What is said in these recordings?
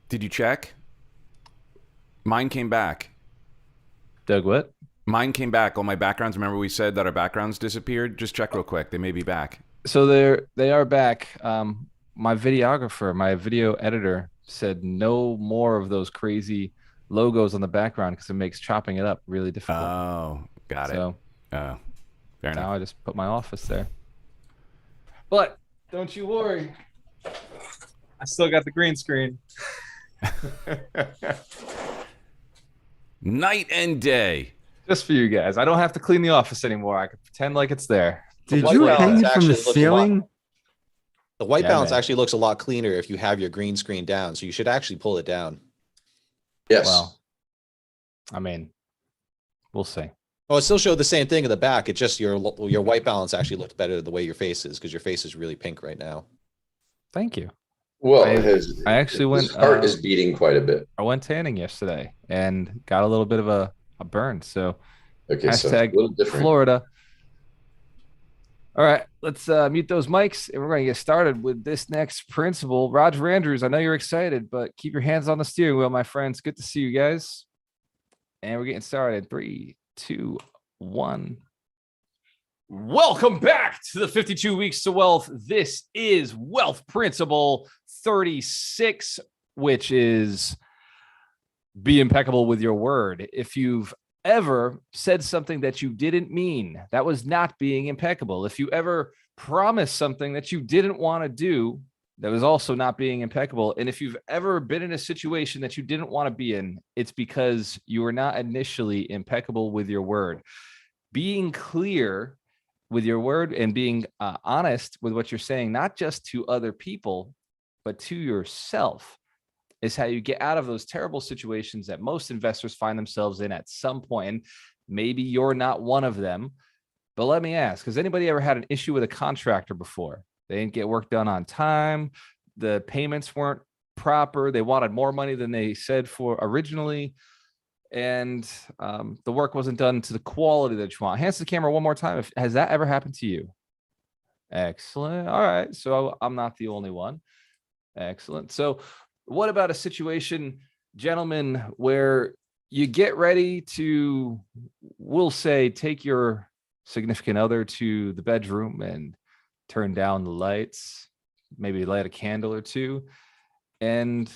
Did you check? Mine came back. Doug, what? Mine came back. All my backgrounds. Remember we said that our backgrounds disappeared? Just check real quick. They may be back. So they are back. My videographer, my video editor said no more of those crazy logos on the background because it makes chopping it up really difficult. Oh, got it. So Oh, fair enough. now I just put my office there. But don't you worry. I still got the green screen. Night and day. Just for you guys. I don't have to clean the office anymore. I can pretend like it's there. The Did white you balance hang it from the actually looks a lot. ceiling? The white Yeah, balance man. actually looks a lot cleaner if you have your green screen down. So you should actually pull it down. Yes. Well, I mean, we'll see. Oh, it still showed the same thing in the back. It just your white balance actually looked better the way your face is because your face is really pink right now. Thank you. Well, I actually his went heart is beating quite a bit. I went tanning yesterday and got a little bit of a burn. So Okay, so hashtag a little different. Florida. All right, let's mute those mics and we're going to get started with this next principle. Roger Andrews, I know you're excited, but keep your hands on the steering wheel, my friends. Good to see you guys. And we're getting started. 3, 2, 1. Welcome back to the 52 Weeks to Wealth. This is Wealth Principle 36, which is be impeccable with your word. If you've ever said something that you didn't mean, that was not being impeccable. If you ever promised something that you didn't want to do, that was also not being impeccable. And if you've ever been in a situation that you didn't want to be in, it's because you were not initially impeccable with your word. Being clear with your word and being honest with what you're saying, not just to other people, but to yourself, is how you get out of those terrible situations that most investors find themselves in at some point. And maybe you're not one of them, but let me ask, has anybody ever had an issue with a contractor before? They didn't get work done on time. The payments weren't proper. They wanted more money than they said for originally. And the work wasn't done to the quality that you want. Hands to the camera one more time. Has that ever happened to you? Excellent. All right. So I'm not the only one. Excellent. So what about a situation, gentlemen, where you get ready to, we'll say, take your significant other to the bedroom and turn down the lights, maybe light a candle or two, and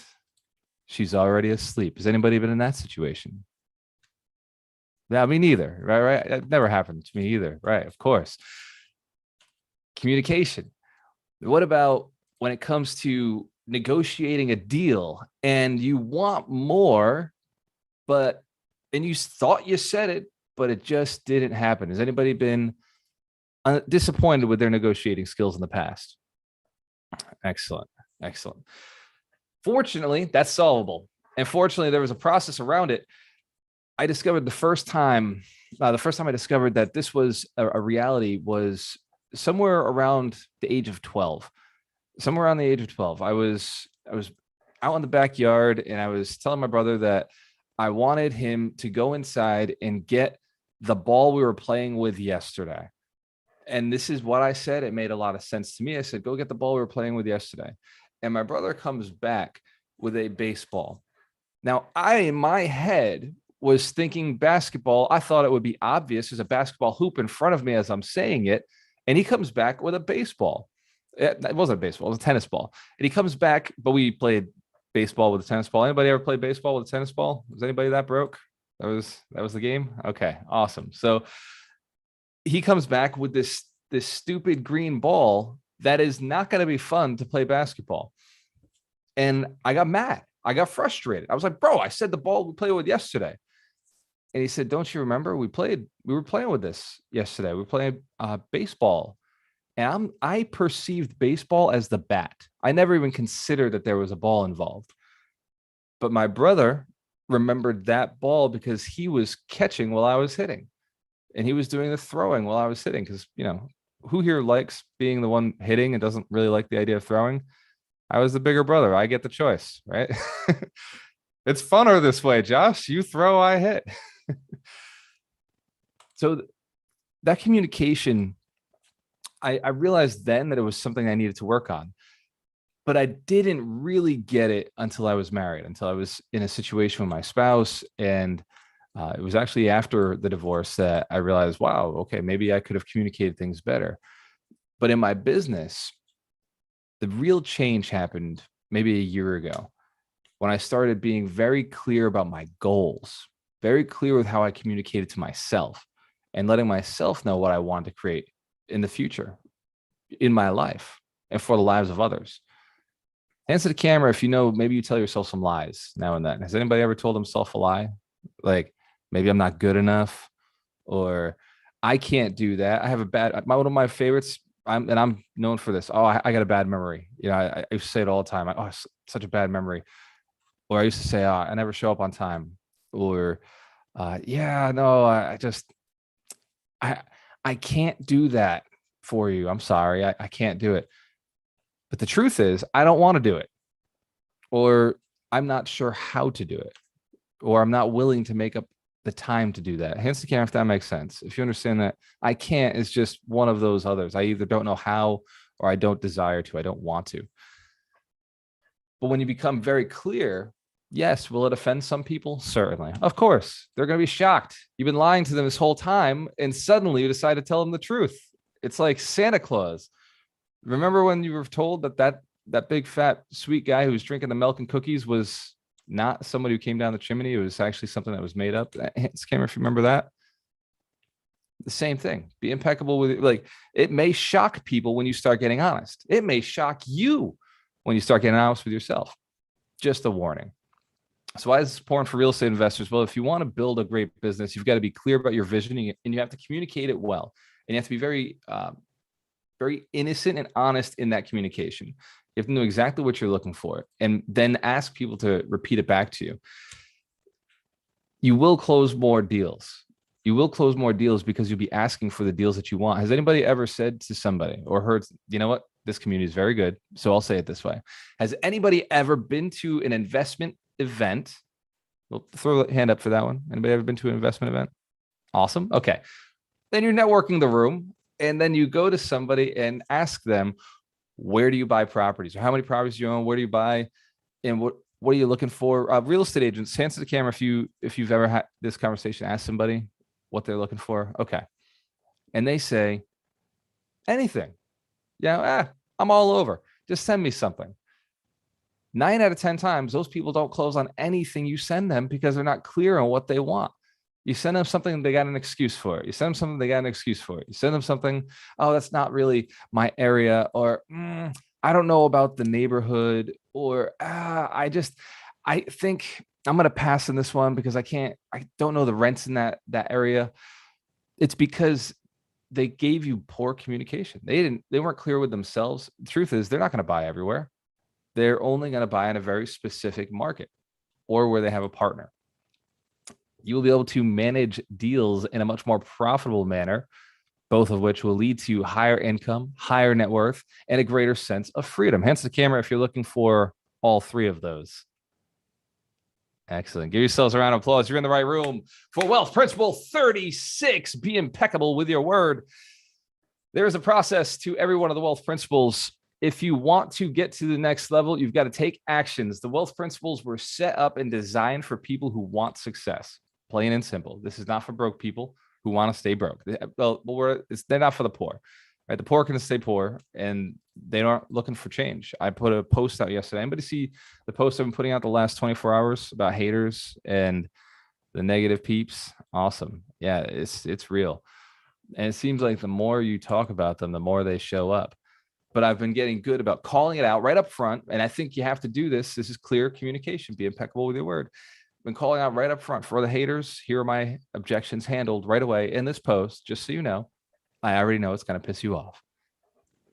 she's already asleep. Has anybody been in that situation? Yeah, me neither. Right. It never happened to me either. Right. Of course. Communication. What about when it comes to negotiating a deal and you want more, and you thought you said it, but it just didn't happen? Has anybody been disappointed with their negotiating skills in the past? Excellent. Excellent. Fortunately, that's solvable. And fortunately, there was a process around it. I discovered the first time I discovered that this was a reality was somewhere around the age of 12. Somewhere around the age of 12. I was out in the backyard and I was telling my brother that I wanted him to go inside and get the ball we were playing with yesterday. And this is what I said. It made a lot of sense to me. I said, go get the ball we were playing with yesterday. And my brother comes back with a baseball. Now, in my head, was thinking basketball. I thought it would be obvious. There's a basketball hoop in front of me as I'm saying it. And he comes back with a baseball. It wasn't a baseball, it was a tennis ball. And he comes back, but we played baseball with a tennis ball. Anybody ever play baseball with a tennis ball? Was anybody that broke? That was the game? Okay, awesome. So he comes back with this stupid green ball that is not going to be fun to play basketball. And I got mad. I got frustrated. I was like, bro, I said the ball we played with yesterday. And he said, don't you remember? We were playing with this yesterday. We were playing baseball. And I perceived baseball as the bat. I never even considered that there was a ball involved. But my brother remembered that ball because he was catching while I was hitting. And he was doing the throwing while I was hitting. Because, who here likes being the one hitting and doesn't really like the idea of throwing? I was the bigger brother. I get the choice, right? It's funner this way, Josh. You throw, I hit. So that communication, I realized then that it was something I needed to work on. but I didn't really get it until I was married, until I was in a situation with my spouse. And it was actually after the divorce that I realized, wow, okay, maybe I could have communicated things better. But in my business, the real change happened maybe a year ago when I started being very clear about my goals, very clear with how I communicated to myself, and letting myself know what I wanted to create in the future, in my life, and for the lives of others. Hands to the camera if you know, maybe you tell yourself some lies now and then. Has anybody ever told themselves a lie? Like, maybe I'm not good enough, or I can't do that. I have a bad, one of my favorites, I'm known for this. Oh, I got a bad memory. You know, I used to say it all the time. Oh, such a bad memory. Or I used to say, oh, I never show up on time. Or, yeah, no, I just, I can't do that for you. I'm sorry. I can't do it. But the truth is, I don't want to do it. Or I'm not sure how to do it. Or I'm not willing to make up the time to do that. Hands to camera if that makes sense. If you understand that I can't is just one of those others. I either don't know how or I don't desire to. I don't want to. But when you become very clear, yes, will it offend some people? Certainly. Of course. They're going to be shocked. You've been lying to them this whole time, and suddenly you decide to tell them the truth. It's like Santa Claus. Remember when you were told that big fat sweet guy who was drinking the milk and cookies was not somebody who came down the chimney? It was actually something that was made up. Hands camera, if you remember that. The same thing. Be impeccable with it. Like, it may shock people when you start getting honest. It may shock you when you start getting honest with yourself. Just a warning. So why is this important for real estate investors? Well, if you want to build a great business, you've got to be clear about your vision, and you have to communicate it well. And you have to be very, very innocent and honest in that communication. You have to know exactly what you're looking for, and then ask people to repeat it back to you. You will close more deals. You will close more deals because you'll be asking for the deals that you want. Has anybody ever said to somebody or heard, you know what, this community is very good, so I'll say it this way. Has anybody ever been to an investment event? We'll throw a hand up for that one. Anybody ever been to an investment event? Awesome. Okay. Then you're networking the room, and then you go to somebody and ask them, where do you buy properties? Or how many properties do you own? Where do you buy? And what are you looking for? Real estate agents, hands to the camera if you've ever had this conversation, ask somebody what they're looking for. Okay. And they say, anything. Yeah, I'm all over. Just send me something. 9 out of 10 times, those people don't close on anything you send them because they're not clear on what they want. You send them something, they got an excuse for it. You send them something, they got an excuse for it. You send them something, oh, that's not really my area, or I don't know about the neighborhood, or I think I'm going to pass in this one because I don't know the rents in that area. It's because they gave you poor communication. They weren't clear with themselves. The truth is, they're not going to buy everywhere. They're only going to buy in a very specific market or where they have a partner. You will be able to manage deals in a much more profitable manner, both of which will lead to higher income, higher net worth, and a greater sense of freedom. Hence the camera if you're looking for all three of those. Excellent. Give yourselves a round of applause. You're in the right room for Wealth Principle 36. Be impeccable with your word. There is a process to every one of the wealth principles. If you want to get to the next level, you've got to take actions. The wealth principles were set up and designed for people who want success. Plain and simple. This is not for broke people who want to stay broke. They're not for the poor, right? The poor can stay poor, and they aren't looking for change. I put a post out yesterday. Anybody see the post I've been putting out the last 24 hours about haters and the negative peeps? Awesome. Yeah, it's real. And it seems like the more you talk about them, the more they show up. But I've been getting good about calling it out right up front. And I think you have to do this. This is clear communication. Be impeccable with your word. Been calling out right up front for the haters. Here are my objections handled right away in this post. Just so you know, I already know it's going to piss you off.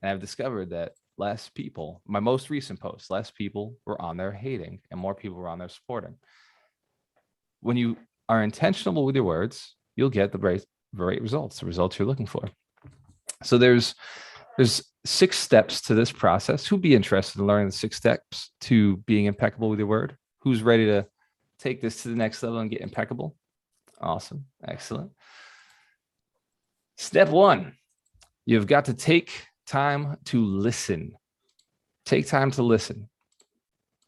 And I've discovered that less people, my most recent post, less people were on there hating and more people were on there supporting. When you are intentional with your words, you'll get the right results, the results you're looking for. So there's 6 steps to this process. Who'd be interested in learning the 6 steps to being impeccable with your word? Who's ready to take this to the next level and get impeccable? Awesome. Excellent. Step 1, you've got to take time to listen. take time to listen.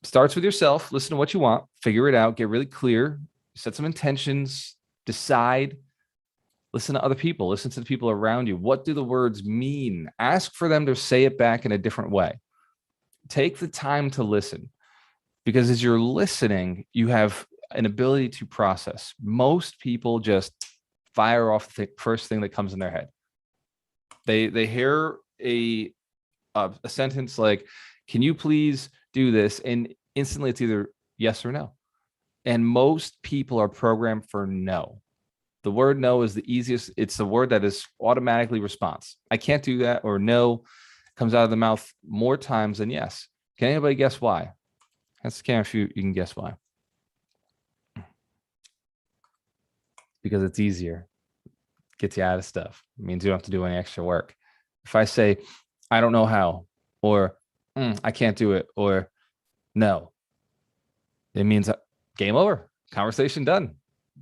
Starts with yourself. Listen to what you want, figure it out, get really clear, set some intentions, decide. Listen to other people, listen to the people around you. What do the words mean? Ask for them to say it back in a different way. Take the time to listen, because as you're listening, you have an ability to process. Most people just fire off the first thing that comes in their head. They hear a sentence like, can you please do this? And instantly it's either yes or no. And most people are programmed for no. The word no is the easiest. It's the word that is automatically response. I can't do that, or no comes out of the mouth more times than yes. Can anybody guess why? That's the camera if you can guess why. Because it's easier. Gets you out of stuff. It means you don't have to do any extra work. If I say, I don't know how, or I can't do it, or no, it means game over, conversation done.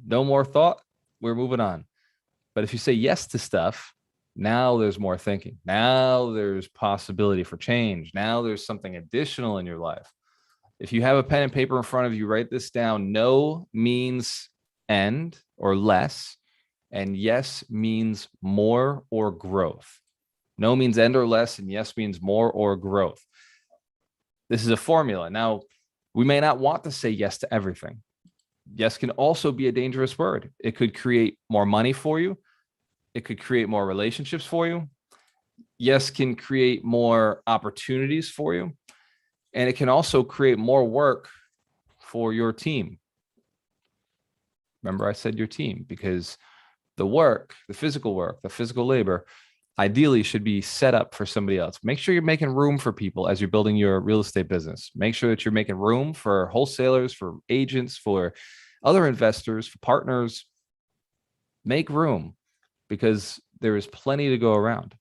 No more thought. We're moving on. But if you say yes to stuff, now there's more thinking. Now there's possibility for change. Now there's something additional in your life. If you have a pen and paper in front of you, write this down. No means end or less, and yes means more or growth. No means end or less, and yes means more or growth. This is a formula. Now, we may not want to say yes to everything. Yes can also be a dangerous word. It could create more money for you. It could create more relationships for you. Yes can create more opportunities for you. And it can also create more work for your team. Remember, I said your team, because the work, the physical labor, ideally should be set up for somebody else. Make sure you're making room for people as you're building your real estate business. Make sure that you're making room for wholesalers, for agents, for other investors, for partners. Make room, because there is plenty to go around.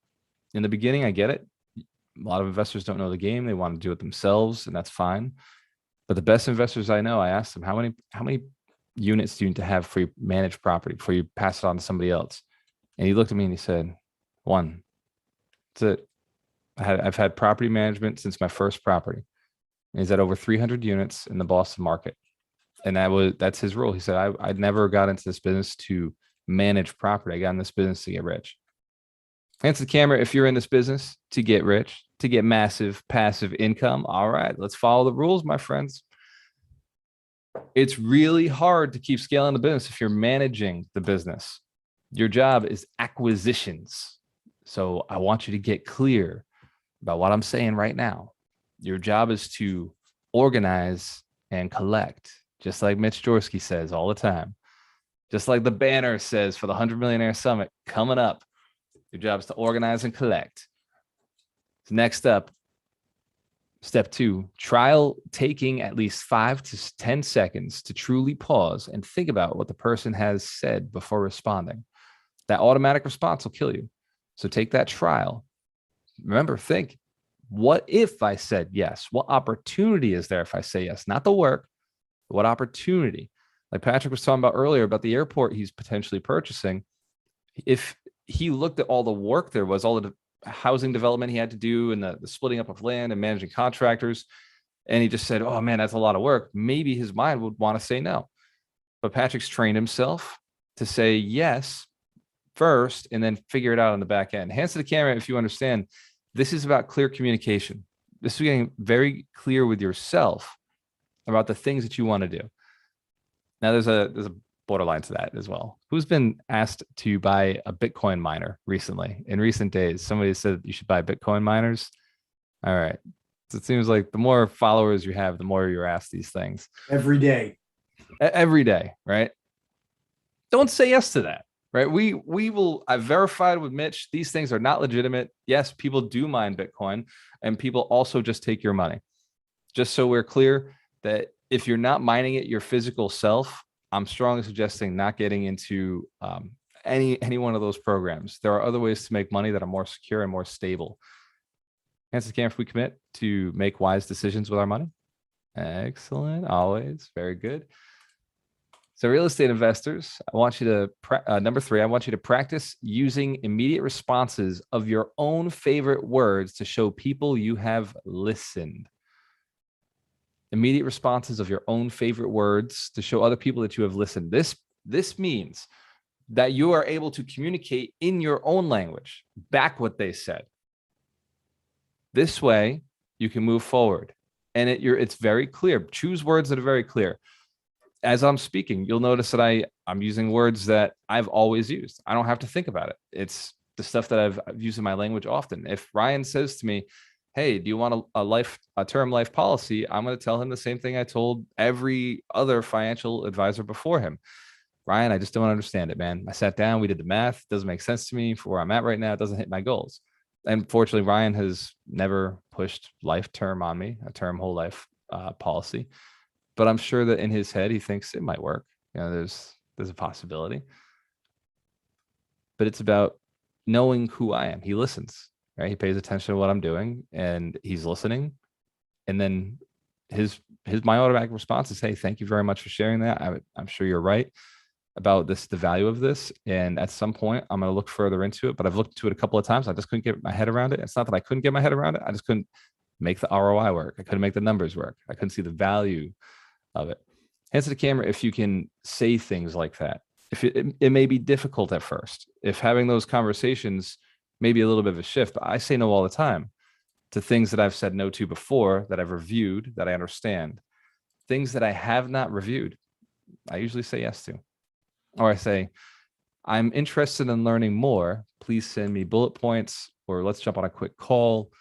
In the beginning, I get it. A lot of investors don't know the game. They want to do it themselves, and that's fine. But the best investors I know, I asked them, how many units do you need to have for your managed property before you pass it on to somebody else? And he looked at me and he said, 1. That's it. I've had property management since my first property. And he's at over 300 units in the Boston market. And that's his rule. He said, I never got into this business to manage property. I got in this business to get rich. Answer the camera if you're in this business to get rich, to get massive passive income. All right, let's follow the rules, my friends. It's really hard to keep scaling the business if you're managing the business. Your job is acquisitions. So I want you to get clear about what I'm saying right now. Your job is to organize and collect, just like Mitch Jorsky says all the time. Just like the banner says for the 100 Millionaire Summit coming up. Your job is to organize and collect. So next up, step 2, trial taking at least 5 to 10 seconds to truly pause and think about what the person has said before responding. That automatic response will kill you. So take that trial. Remember, think, what if I said yes? What opportunity is there if I say yes? Not the work, but what opportunity? Like Patrick was talking about earlier about the airport he's potentially purchasing. If he looked at all the work there was, all the housing development he had to do, and the splitting up of land and managing contractors, and he just said, oh man, that's a lot of work, maybe his mind would want to say no. But Patrick's trained himself to say yes first and then figure it out on the back end. Hands to the camera if you understand. This is about clear communication. This is getting very clear with yourself about the things that you want to do. Now there's a borderline to that as well. Who's been asked to buy a Bitcoin miner recently? In recent days, somebody said you should buy Bitcoin miners. All right. So it seems like the more followers you have, the more you're asked these things. Every day. Every day, right? Don't say yes to that, right? We will, I've verified with Mitch, these things are not legitimate. Yes, people do mine Bitcoin, and people also just take your money. Just so we're clear that if you're not mining it your physical self, I'm strongly suggesting not getting into any one of those programs. There are other ways to make money that are more secure and more stable. Hands can if we commit to make wise decisions with our money. Excellent. Always. Very good. So real estate investors, I want you to, number 3, I want you to practice using immediate responses of your own favorite words to show people you have listened. Immediate responses of your own favorite words to show other people that you have listened. This means that you are able to communicate in your own language back what they said. This way, you can move forward. And it's very clear. Choose words that are very clear. As I'm speaking, you'll notice that I'm using words that I've always used. I don't have to think about it. It's the stuff that I've used in my language often. If Ryan says to me, hey, do you want a term life policy? I'm going to tell him the same thing I told every other financial advisor before him. Ryan, I just don't understand it, man. I sat down, we did the math. It doesn't make sense to me for where I'm at right now. It doesn't hit my goals. And fortunately, Ryan has never pushed life term on me, a term whole life policy. But I'm sure that in his head, he thinks it might work. There's a possibility. But it's about knowing who I am. He listens, right? He pays attention to what I'm doing and he's listening. And then my automatic response is, hey, thank you very much for sharing that. I'm sure you're right about the value of this. And at some point, I'm going to look further into it. But I've looked into it a couple of times. I just couldn't get my head around it. It's not that I couldn't get my head around it. I just couldn't make the ROI work. I couldn't make the numbers work. I couldn't see the value of it. Hands to the camera if you can say things like that. If it may be difficult at first. If having those conversations may be a little bit of a shift, but I say no all the time to things that I've said no to before, that I've reviewed, that I understand. Things that I have not reviewed, I usually say yes to. Or I say, I'm interested in learning more. Please send me bullet points, or let's jump on a quick call.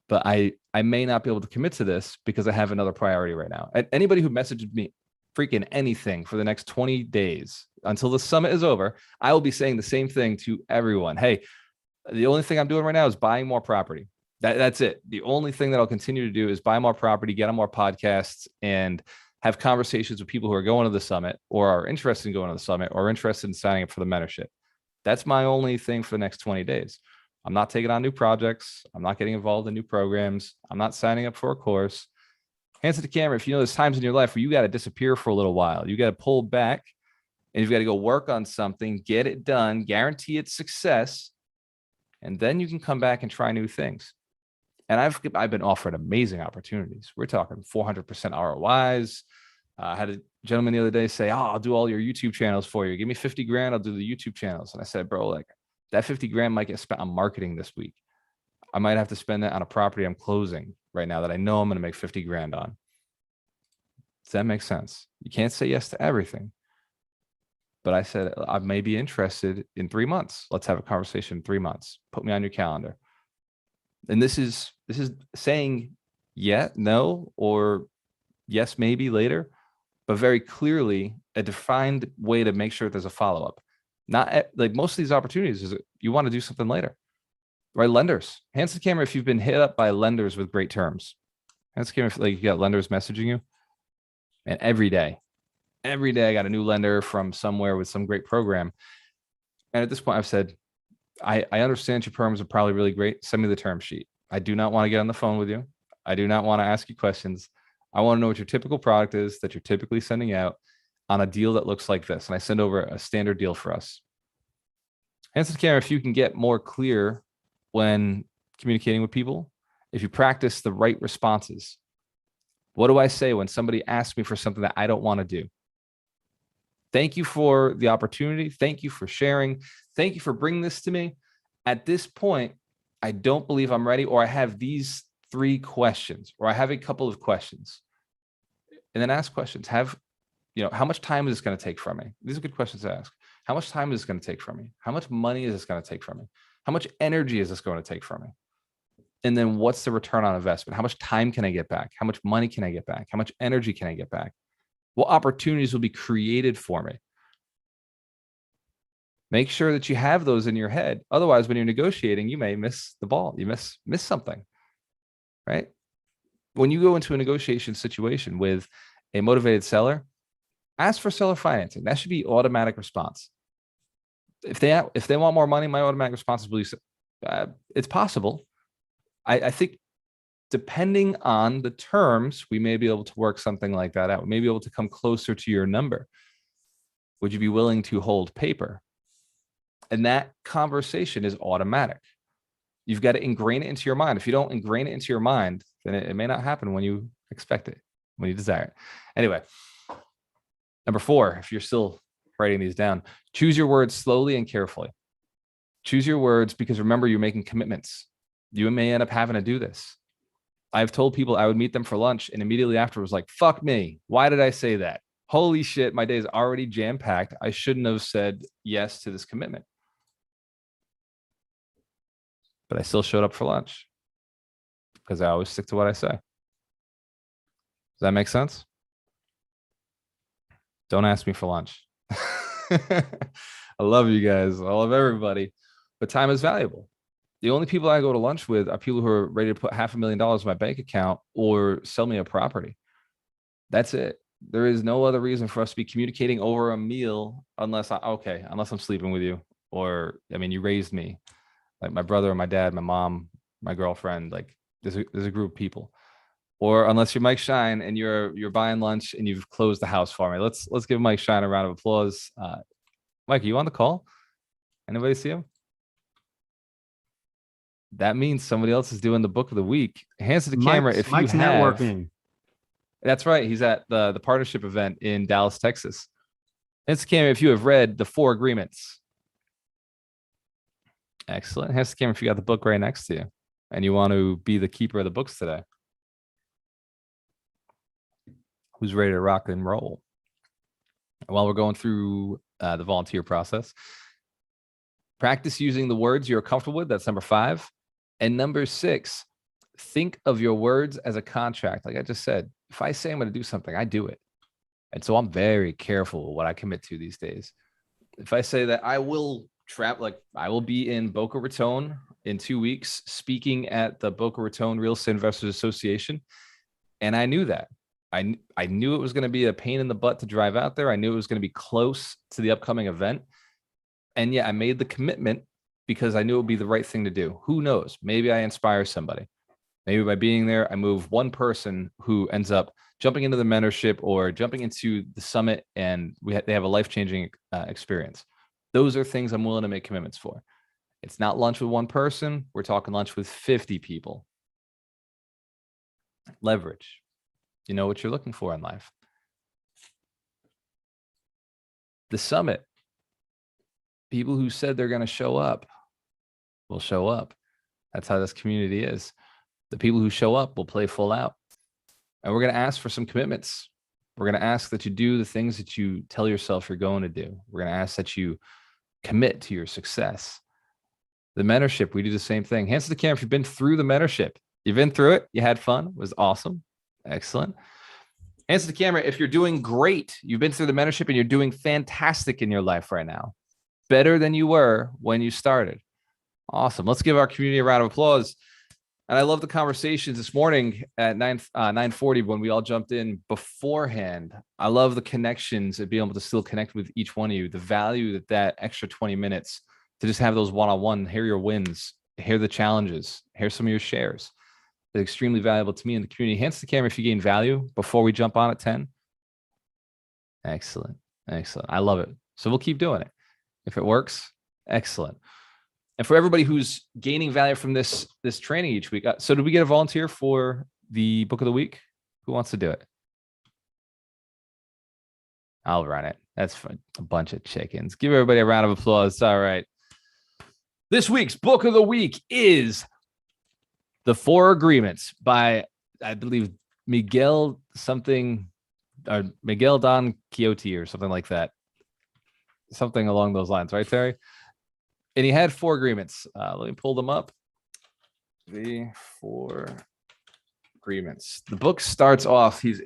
But I may not be able to commit to this because I have another priority right now. And anybody who messaged me freaking anything for the next 20 days until the summit is over, I will be saying the same thing to everyone. Hey, the only thing I'm doing right now is buying more property. That's it. The only thing that I'll continue to do is buy more property, get on more podcasts, and have conversations with people who are going to the summit or are interested in going to the summit or interested in signing up for the mentorship. That's my only thing for the next 20 days. I'm not taking on new projects. I'm not getting involved in new programs. I'm not signing up for a course. Hands to the camera. If you know there's times in your life where you got to disappear for a little while, you got to pull back and you've got to go work on something, get it done, guarantee its success, and then you can come back and try new things. And I've been offered amazing opportunities. We're talking 400% ROIs. I had a gentleman the other day say, I'll do all your YouTube channels for you. Give me 50 grand. I'll do the YouTube channels. And I said, bro, like that 50 grand might get spent on marketing this week. I might have to spend that on a property I'm closing right now that I know I'm going to make 50 grand on. Does that make sense? You can't say yes to everything. But I said, I may be interested in 3 months. Let's have a conversation in 3 months. Put me on your calendar. And this is saying yeah, no, or yes, maybe later, but very clearly a defined way to make sure there's a follow-up. Not like most of these opportunities is you want to do something later, right? Lenders, hands to the camera if you've been hit up by lenders with great terms. Hands to the camera if like you got lenders messaging you. And every day I got a new lender from somewhere with some great program. And at this point I've said, I understand your terms are probably really great. Send me the term sheet. I do not want to get on the phone with you. I do not want to ask you questions. I want to know what your typical product is that you're typically sending out on a deal that looks like this. And I send over a standard deal for us. Hands to the camera if you can get more clear when communicating with people, if you practice the right responses. What do I say when somebody asks me for something that I don't want to do? Thank you for the opportunity. Thank you for sharing. Thank you for bringing this to me. At this point, I don't believe I'm ready, or I have these 3 questions, or I have a couple of questions. And then ask questions. How much time is this going to take from me? These are good questions to ask. How much time is this going to take from me? How much money is this going to take from me? How much energy is this going to take from me? And then what's the return on investment? How much time can I get back? How much money can I get back? How much energy can I get back? What opportunities will be created for me? Make sure that you have those in your head. Otherwise, when you're negotiating, you may miss the ball. You miss something, right? When you go into a negotiation situation with a motivated seller, ask for seller financing. That should be automatic response. If they want more money, my automatic response is, it's possible. I think depending on the terms, we may be able to work something like that out. We may be able to come closer to your number. Would you be willing to hold paper? And that conversation is automatic. You've got to ingrain it into your mind. If you don't ingrain it into your mind, then it may not happen when you expect it, when you desire it. Anyway, number 4, if you're still writing these down, choose your words slowly and carefully. Choose your words because remember, you're making commitments. You may end up having to do this. I've told people I would meet them for lunch and immediately after was like, fuck me. Why did I say that? Holy shit, my day is already jam-packed. I shouldn't have said yes to this commitment. But I still showed up for lunch because I always stick to what I say. Does that make sense? Don't ask me for lunch. I love you guys. I love everybody, but time is valuable. The only people I go to lunch with are people who are ready to put $500,000 in my bank account or sell me a property. That's it. There is no other reason for us to be communicating over a meal unless I'm sleeping with you, or, I mean, you raised me. Like my brother, my dad, my mom, my girlfriend, like there's a group of people. Or unless you're Mike Shine and you're buying lunch and you've closed the house for me. Let's give Mike Shine a round of applause. Mike, are you on the call? Anybody see him? That means somebody else is doing the book of the week. Hands to the camera if Mike's you have. networking. That's right. He's at the partnership event in Dallas, Texas. Hands to the camera if you have read the 4 agreements. Excellent. Hands to the camera if you got the book right next to you and you want to be the keeper of the books today. Who's ready to rock and roll? While we're going through the volunteer process, practice using the words you're comfortable with. That's number 5. And number 6, think of your words as a contract. Like I just said, if I say I'm going to do something, I do it. And so I'm very careful with what I commit to these days. If I say that I will I will be in Boca Raton in 2 weeks, speaking at the Boca Raton Real Estate Investors Association. And I knew that. I knew it was going to be a pain in the butt to drive out there. I knew it was going to be close to the upcoming event. And yeah, I made the commitment because I knew it would be the right thing to do. Who knows? Maybe I inspire somebody. Maybe by being there, I move one person who ends up jumping into the mentorship or jumping into the summit, and they have a life-changing experience. Those are things I'm willing to make commitments for. It's not lunch with one person. We're talking lunch with 50 people. Leverage. You know what you're looking for in life. The summit. People who said they're going to show up will show up. That's how this community is. The people who show up will play full out. And we're going to ask for some commitments. We're going to ask that you do the things that you tell yourself you're going to do. We're going to ask that you commit to your success. The mentorship, we do the same thing. Hands to the camera if you've been through the mentorship. You've been through it. You had fun. It was awesome. Excellent. Hands to the camera if you're doing great. You've been through the mentorship and you're doing fantastic in your life right now. Better than you were when you started. Awesome. Let's give our community a round of applause. And I love the conversations this morning at 9:40 when we all jumped in beforehand. I love the connections and being able to still connect with each one of you. The value that extra 20 minutes to just have those one-on-one, hear your wins, hear the challenges, hear some of your shares. It's extremely valuable to me in the community. Hands to the camera if you gain value before we jump on at 10. Excellent. Excellent. I love it. So we'll keep doing it. If it works, excellent. And for everybody who's gaining value from this training each week. So did we get a volunteer for the book of the week? Who wants to do it? I'll run it. That's fun. A bunch of chickens. Give everybody a round of applause. All right. This week's book of the week is The 4 Agreements by, I believe, Miguel Don Quixote or something like that. Something along those lines, right, Terry? And he had 4 agreements. Let me pull them up. The 4 agreements. The book starts off, he's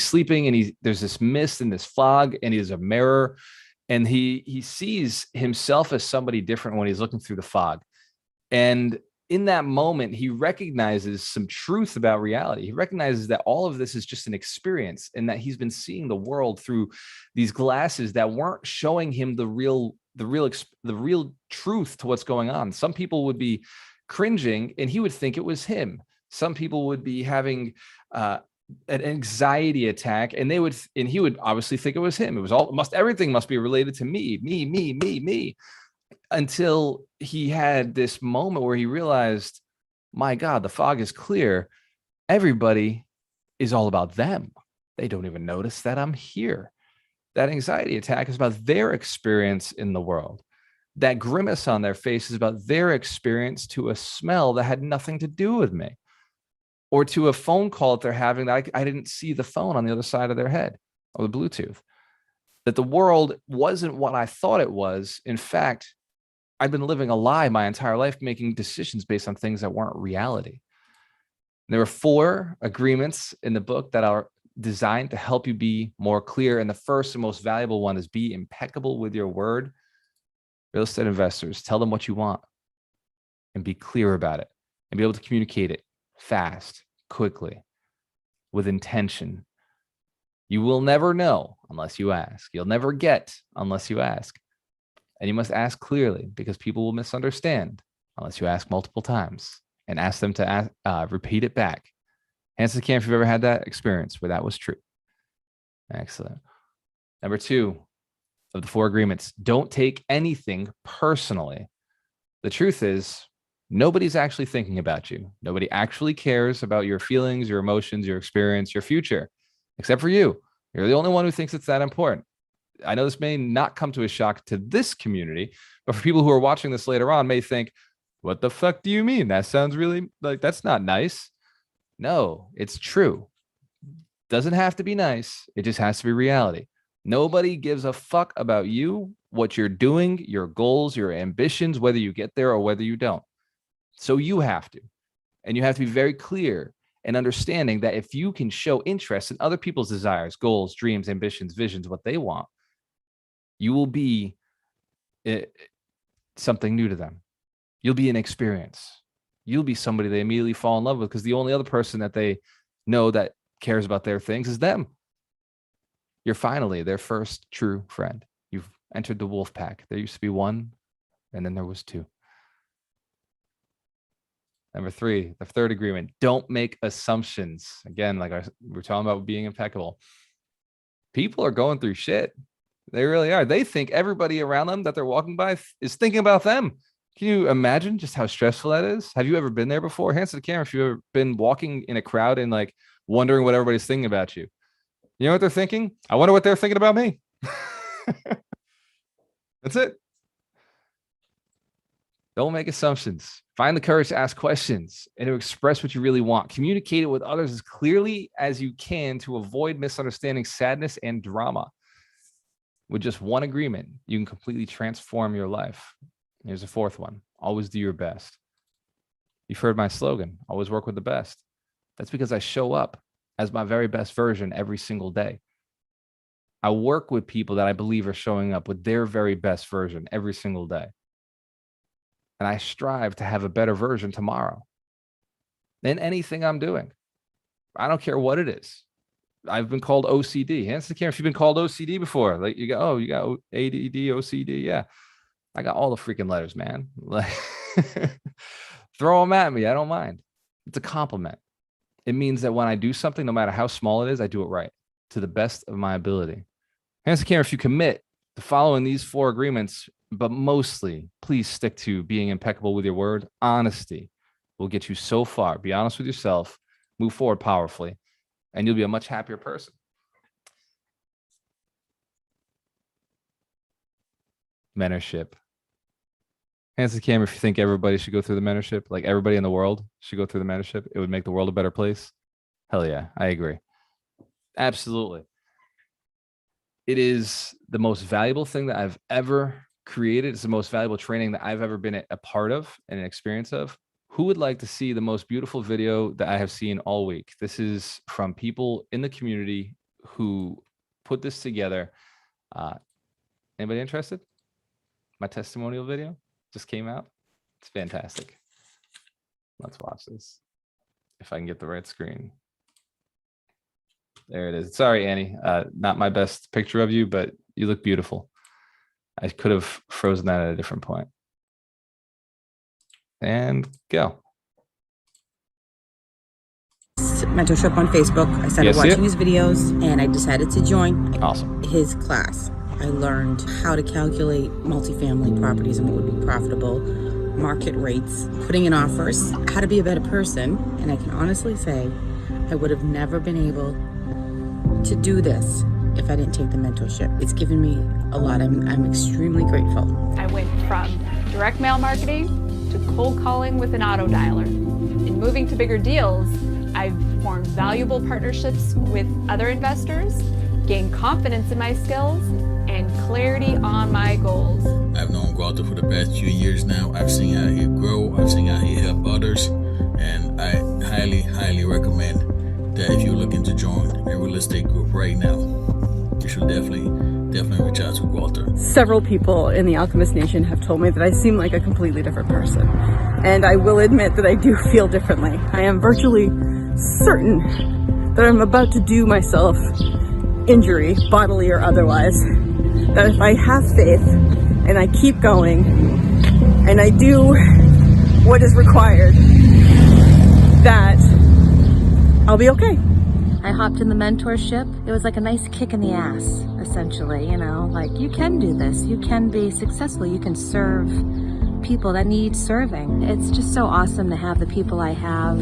sleeping and there's this mist and this fog and he has a mirror and he sees himself as somebody different when he's looking through the fog. And in that moment, he recognizes some truth about reality. He recognizes that all of this is just an experience and that he's been seeing the world through these glasses that weren't showing him the real truth to what's going on. Some people would be cringing and he would think it was him. Some people would be having an anxiety attack, and he would obviously think it was him. It was everything must be related to me, until he had this moment where he realized, my God, the fog is clear. Everybody is all about them. They don't even notice that I'm here. That anxiety attack is about their experience in the world. That grimace on their face is about their experience to a smell that had nothing to do with me, or to a phone call that they're having that I didn't see the phone on the other side of their head, or the Bluetooth. That the world wasn't what I thought it was. In fact, I've been living a lie my entire life, making decisions based on things that weren't reality. There were 4 agreements in the book that are designed to help you be more clear. And the first and most valuable one is be impeccable with your word. Real estate investors, tell them what you want and be clear about it, and be able to communicate it fast, quickly, with intention. You will never know unless you ask. You'll never get unless you ask. And you must ask clearly, because people will misunderstand unless you ask multiple times and ask them to repeat it back. Hands to the camera if you've ever had that experience where that was true. Excellent. Number 2 of the 4 agreements, don't take anything personally. The truth is, nobody's actually thinking about you. Nobody actually cares about your feelings, your emotions, your experience, your future, except for you. You're the only one who thinks it's that important. I know this may not come to a shock to this community, but for people who are watching this later on may think, what the fuck do you mean? That sounds really like, that's not nice. No, it's true. Doesn't have to be nice. It just has to be reality. Nobody gives a fuck about you, what you're doing, your goals, your ambitions, whether you get there or whether you don't. So you have to. And you have to be very clear and understanding that if you can show interest in other people's desires, goals, dreams, ambitions, visions, what they want, you will be something new to them. You'll be an experience. You'll be somebody they immediately fall in love with, because the only other person that they know that cares about their things is them. You're finally their first true friend. You've entered the wolf pack. There used to be 1, and then there was 2. Number 3, the 3rd agreement, don't make assumptions. Again, like we're talking about being impeccable. People are going through shit. They really are. They think everybody around them that they're walking by is thinking about them. Can you imagine just how stressful that is? Have you ever been there before? Hands to the camera if you've ever been walking in a crowd and like wondering what everybody's thinking about you. You know what they're thinking? I wonder what they're thinking about me. That's it. Don't make assumptions. Find the courage to ask questions and to express what you really want. Communicate it with others as clearly as you can to avoid misunderstanding, sadness, and drama. With just 1 agreement, you can completely transform your life. Here's a 4th one. Always do your best. You've heard my slogan, always work with the best. That's because I show up as my very best version every single day. I work with people that I believe are showing up with their very best version every single day. And I strive to have a better version tomorrow than anything I'm doing. I don't care what it is. I've been called OCD. Hands to the camera if you've been called OCD before. Like you go, oh, you got ADD, OCD. Yeah. I got all the freaking letters, man. Like throw them at me. I don't mind. It's a compliment. It means that when I do something, no matter how small it is, I do it right to the best of my ability. Hands to the camera if you commit to following these 4 agreements, but mostly please stick to being impeccable with your word. Honesty will get you so far. Be honest with yourself, move forward powerfully, and you'll be a much happier person. Mentorship. Hands to the camera if you think everybody should go through the mentorship, like everybody in the world should go through the mentorship. It would make the world a better place. Hell yeah, I agree. Absolutely. It is the most valuable thing that I've ever created. It's the most valuable training that I've ever been a part of and an experience of. Who would like to see the most beautiful video that I have seen all week? This is from people in the community who put this together. Anybody interested? My testimonial video just came out. It's fantastic. Let's watch this. If I can get the right screen. There it is. Sorry, Annie. Not my best picture of you, but you look beautiful. I could have frozen that at a different point. And go. mentorship on Facebook. I started watching his videos and I decided to join Awesome. his class. I learned how to calculate multifamily properties and what would be profitable, market rates, putting in offers, how to be a better person. And I can honestly say I would have never been able to do this if I didn't take the mentorship. It's given me a lot. I'm extremely grateful. I went from direct mail marketing to cold calling with an auto dialer. In moving to bigger deals, I've formed valuable partnerships with other investors, gained confidence in my skills, and clarity on my goals. I've known Walter for the past few years now. I've seen how he grow, I've seen how he help others, and I highly, highly recommend that if you're looking to join a real estate group right now, you should definitely reach out to Walter. Several people in the Alchemist Nation have told me that I seem like a completely different person. And I will admit that I do feel differently. I am virtually certain that I'm about to do myself injury, bodily or otherwise. That if I have faith and I keep going and I do what is required, that I'll be okay. I hopped in the mentorship. It was like a nice kick in the ass, essentially, you know, like you can do this, you can be successful, you can serve people that need serving. It's just so awesome to have the people I have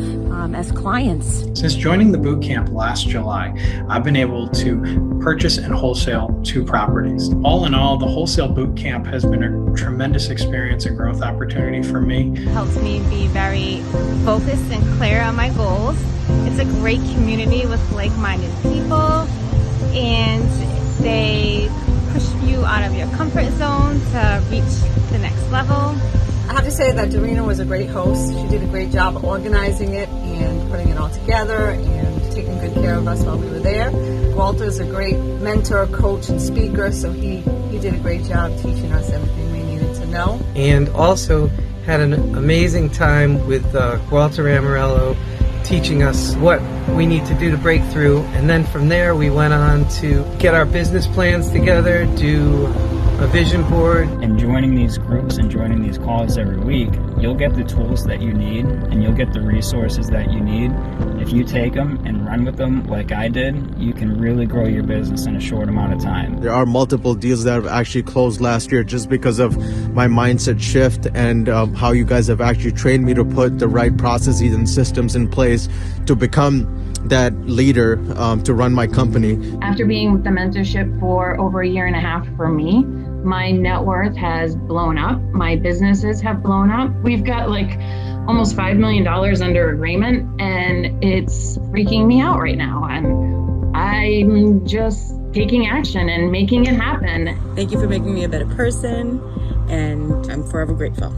as clients. Since joining the boot camp last July, I've been able to purchase and wholesale 2 properties. All in all, the wholesale boot camp has been a tremendous experience and growth opportunity for me. Helps me be very focused and clear on my goals. It's a great community with like-minded people, and they push you out of your comfort zone to reach the next level. I have to say that Dorina was a great host. She did a great job organizing it and putting it all together and taking good care of us while we were there. Walter's a great mentor, coach, and speaker, so he did a great job teaching us everything we needed to know. And also had an amazing time with Walter Amarello, teaching us what we need to do to break through. And then from there we went on to get our business plans together, do a vision board. And joining these groups and joining these calls every week, you'll get the tools that you need and you'll get the resources that you need. If you take them and run with them like I did, you can really grow your business in a short amount of time. There are multiple deals that have actually closed last year just because of my mindset shift and how you guys have actually trained me to put the right processes and systems in place to become that leader to run my company. After being with the mentorship for over a year and a half for me, my net worth has blown up. My businesses have blown up. We've got like almost $5 million under agreement, and it's freaking me out right now. And I'm just taking action and making it happen. Thank you for making me a better person, and I'm forever grateful.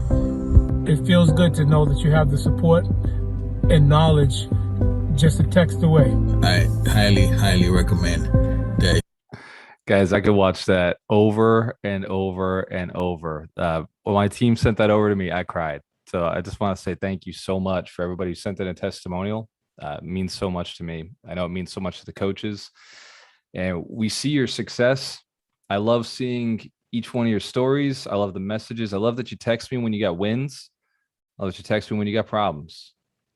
It feels good to know that you have the support and knowledge just a text away. I highly, highly recommend that. Guys, I could watch that over and over and over. When my team sent that over to me, I cried. So I just want to say thank you so much for everybody who sent in a testimonial. It means so much to me. I know it means so much to the coaches. And we see your success. I love seeing each one of your stories. I love the messages. I love that you text me when you got wins. I love that you text me when you got problems.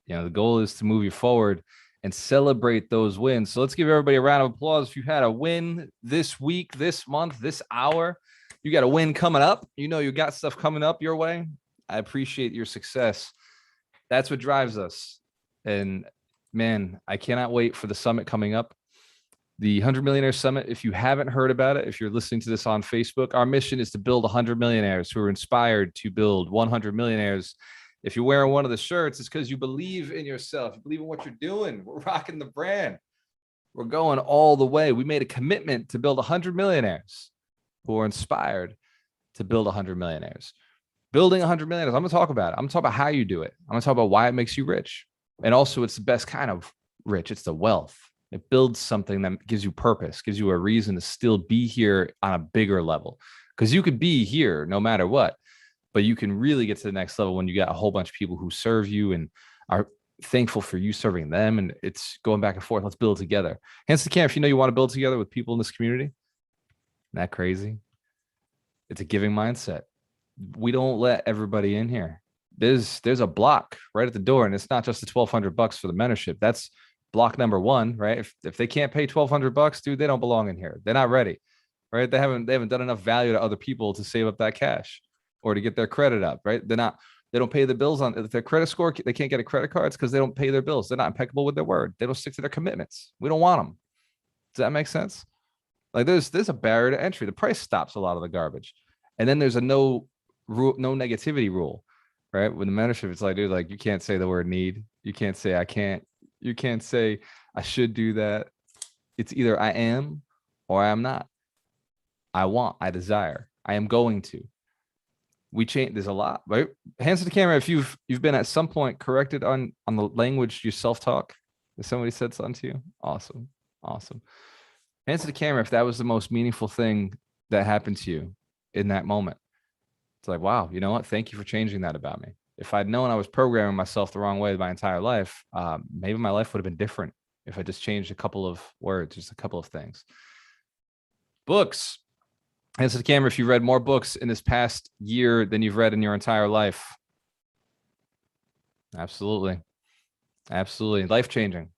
You know, the goal is to move you forward and celebrate those wins. So let's give everybody a round of applause. If you had a win this week, this month, this hour, you got a win coming up. You know, you got stuff coming up your way. I appreciate your success. That's what drives us. And man, I cannot wait for the summit coming up. The 100 Millionaire Summit. If you haven't heard about it, if you're listening to this on Facebook, our mission is to build 100 millionaires who are inspired to build 100 millionaires. If you're wearing one of the shirts, it's because you believe in yourself. You believe in what you're doing. We're rocking the brand. We're going all the way. We made a commitment to build 100 millionaires who are inspired to build 100 millionaires. Building 100 millionaires, I'm going to talk about it. I'm going to talk about how you do it. I'm going to talk about why it makes you rich. And also, it's the best kind of rich. It's the wealth. It builds something that gives you purpose, gives you a reason to still be here on a bigger level. Because you could be here no matter what. But you can really get to the next level when you got a whole bunch of people who serve you and are thankful for you serving them. And it's going back and forth. Let's build together. Hands to the camera if you know you want to build together with people in this community. Isn't that crazy? It's a giving mindset. We don't let everybody in here. There's a block right at the door, and it's not just the $1,200 for the mentorship. That's block number one, right? If they can't pay $1,200, dude, they don't belong in here. They're not ready, right? They haven't done enough value to other people to save up that cash or to get their credit up, right? They don't pay the bills on their credit score. They can't get a credit card because they don't pay their bills. They're not impeccable with their word. They don't stick to their commitments. We don't want them. Does that make sense? Like there's a barrier to entry. The price stops a lot of the garbage. And then there's a no negativity rule, right? With the mentorship, it's like, dude, like you can't say the word need. You can't say I can't. You can't say I should do that. It's either I am or I am not. I want, I desire, I am going to. We change. There's a lot, right? Hands to the camera if you've been at some point corrected on the language you self-talk. If somebody said something to you, awesome. Hands to the camera if that was the most meaningful thing that happened to you in that moment. It's like, wow, you know what? Thank you for changing that about me. If I'd known I was programming myself the wrong way my entire life, maybe my life would have been different if I just changed a couple of words, just a couple of things. Books. Hands to the camera if you read more books in this past year than you've read in your entire life. Absolutely. Life-changing.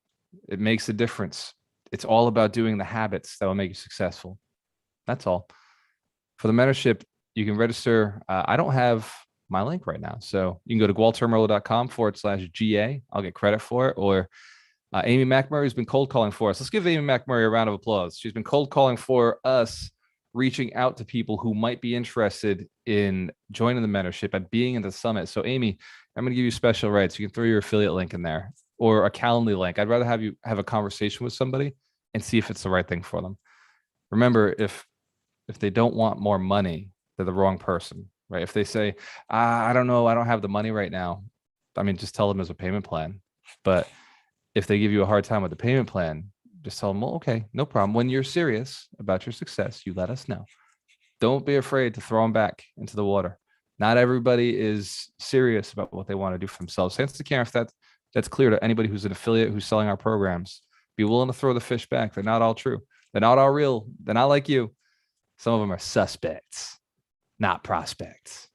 It makes a difference. It's all about doing the habits that will make you successful. That's all. For the mentorship, you can register. I don't have my link right now. So you can go to gualtermerlo.com/GA. I'll get credit for it. Or Amy McMurray has been cold calling for us. Let's give Amy McMurray a round of applause. She's been cold calling for us, reaching out to people who might be interested in joining the mentorship and being in the summit. So Amy, I'm going to give you special rights. You can throw your affiliate link in there or a Calendly link. I'd rather have you have a conversation with somebody and see if it's the right thing for them. Remember, if they don't want more money, they're the wrong person, right? If they say, I don't know, I don't have the money right now. I mean, just tell them there's a payment plan. But if they give you a hard time with the payment plan, just tell them, well, okay, no problem. When you're serious about your success, you let us know. Don't be afraid to throw them back into the water. Not everybody is serious about what they want to do for themselves. Hands to the camera if that's clear to anybody who's an affiliate who's selling our programs. Be willing to throw the fish back. They're not all true. They're not all real. They're not like you. Some of them are suspects, not prospects.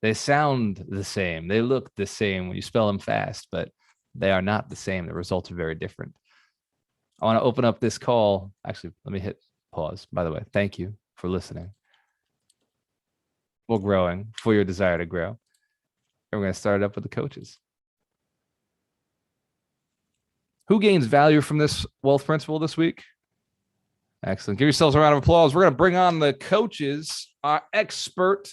They sound the same. They look the same when you spell them fast, but they are not the same. The results are very different. I want to open up this call. Actually, let me hit pause. By the way, thank you for listening. We're growing for your desire to grow. And we're going to start it up with the coaches. Who gains value from this wealth principle this week? Excellent. Give yourselves a round of applause. We're going to bring on the coaches, our expert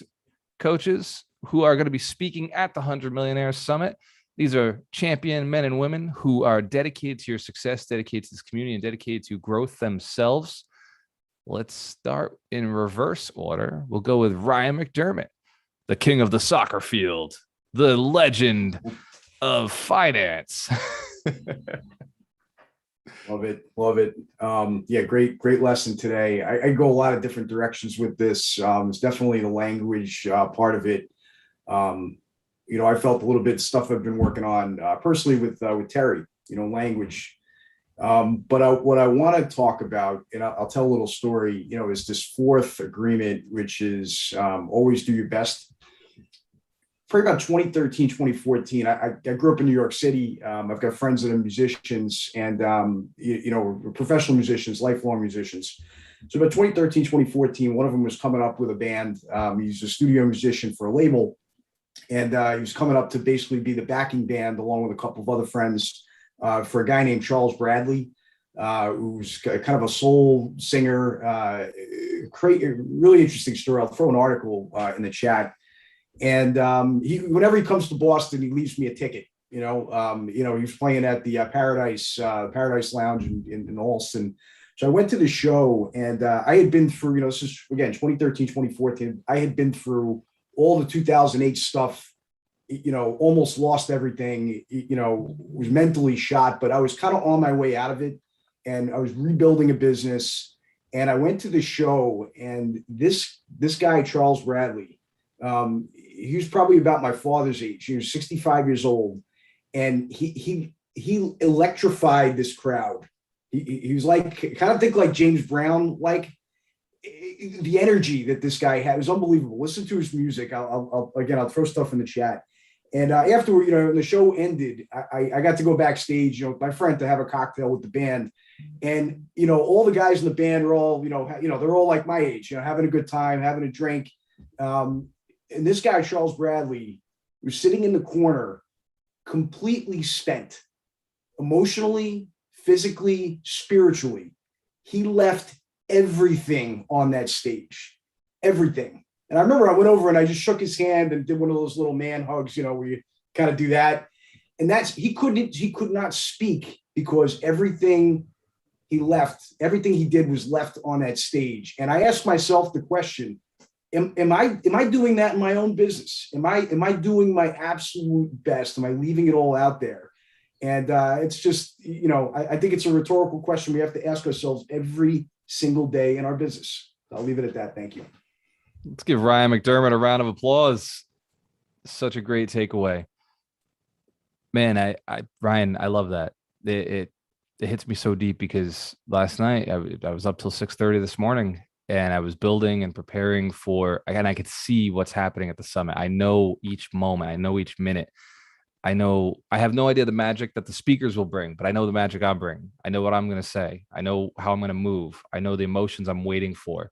coaches who are going to be speaking at the 100 Millionaires Summit. These are champion men and women who are dedicated to your success, dedicated to this community, and dedicated to growth themselves. Let's start in reverse order. We'll go with Ryan McDermott, the king of the soccer field, the legend of finance. Love it. Yeah, great lesson today. I go a lot of different directions with this. It's definitely the language part of it. I felt a little bit stuff I've been working on personally with Terry, language. But what I want to talk about, and I'll tell a little story, is this fourth agreement, which is always do your best. Probably about 2013, 2014, I grew up in New York City. I've got friends that are musicians and, professional musicians, lifelong musicians. So about 2013, 2014, one of them was coming up with a band. He's a studio musician for a label. And he was coming up to basically be the backing band along with a couple of other friends for a guy named Charles Bradley, who's kind of a soul singer. Really interesting story. I'll throw an article in the chat. And whenever he comes to Boston, he leaves me a ticket. He was playing at the Paradise Lounge in Allston. So I went to the show, and I had been through, this is again 2013, 2014. I had been through all the 2008 stuff. Almost lost everything. Was mentally shot, but I was kind of on my way out of it, and I was rebuilding a business. And I went to the show, and this guy Charles Bradley. He was probably about my father's age. He was 65 years old, and he electrified this crowd. He was like, kind of think like James Brown, like the energy that this guy had was unbelievable. Listen to his music. I'll throw stuff in the chat. And afterward, when the show ended, I got to go backstage, with my friend to have a cocktail with the band. And, all the guys in the band are all, they're all like my age, having a good time, having a drink. And this guy, Charles Bradley, was sitting in the corner, completely spent, emotionally, physically, spiritually. He left everything on that stage, everything. And I remember I went over and I just shook his hand and did one of those little man hugs, where you kind of do that. And he could not speak because everything he did was left on that stage. And I asked myself the question, am I doing that in my own business? Am I doing my absolute best? Am I leaving it all out there? And it's just, I think it's a rhetorical question we have to ask ourselves every single day in our business. I'll leave it at that. Thank you. Let's give Ryan McDermott a round of applause. Such a great takeaway. Man, Ryan, I love that. It hits me so deep because last night I was up till 6:30 this morning and I was building and preparing and I could see what's happening at the summit. I know each moment. I know each minute. I have no idea the magic that the speakers will bring, but I know the magic I'm bringing. I know what I'm going to say. I know how I'm going to move. I know the emotions I'm waiting for.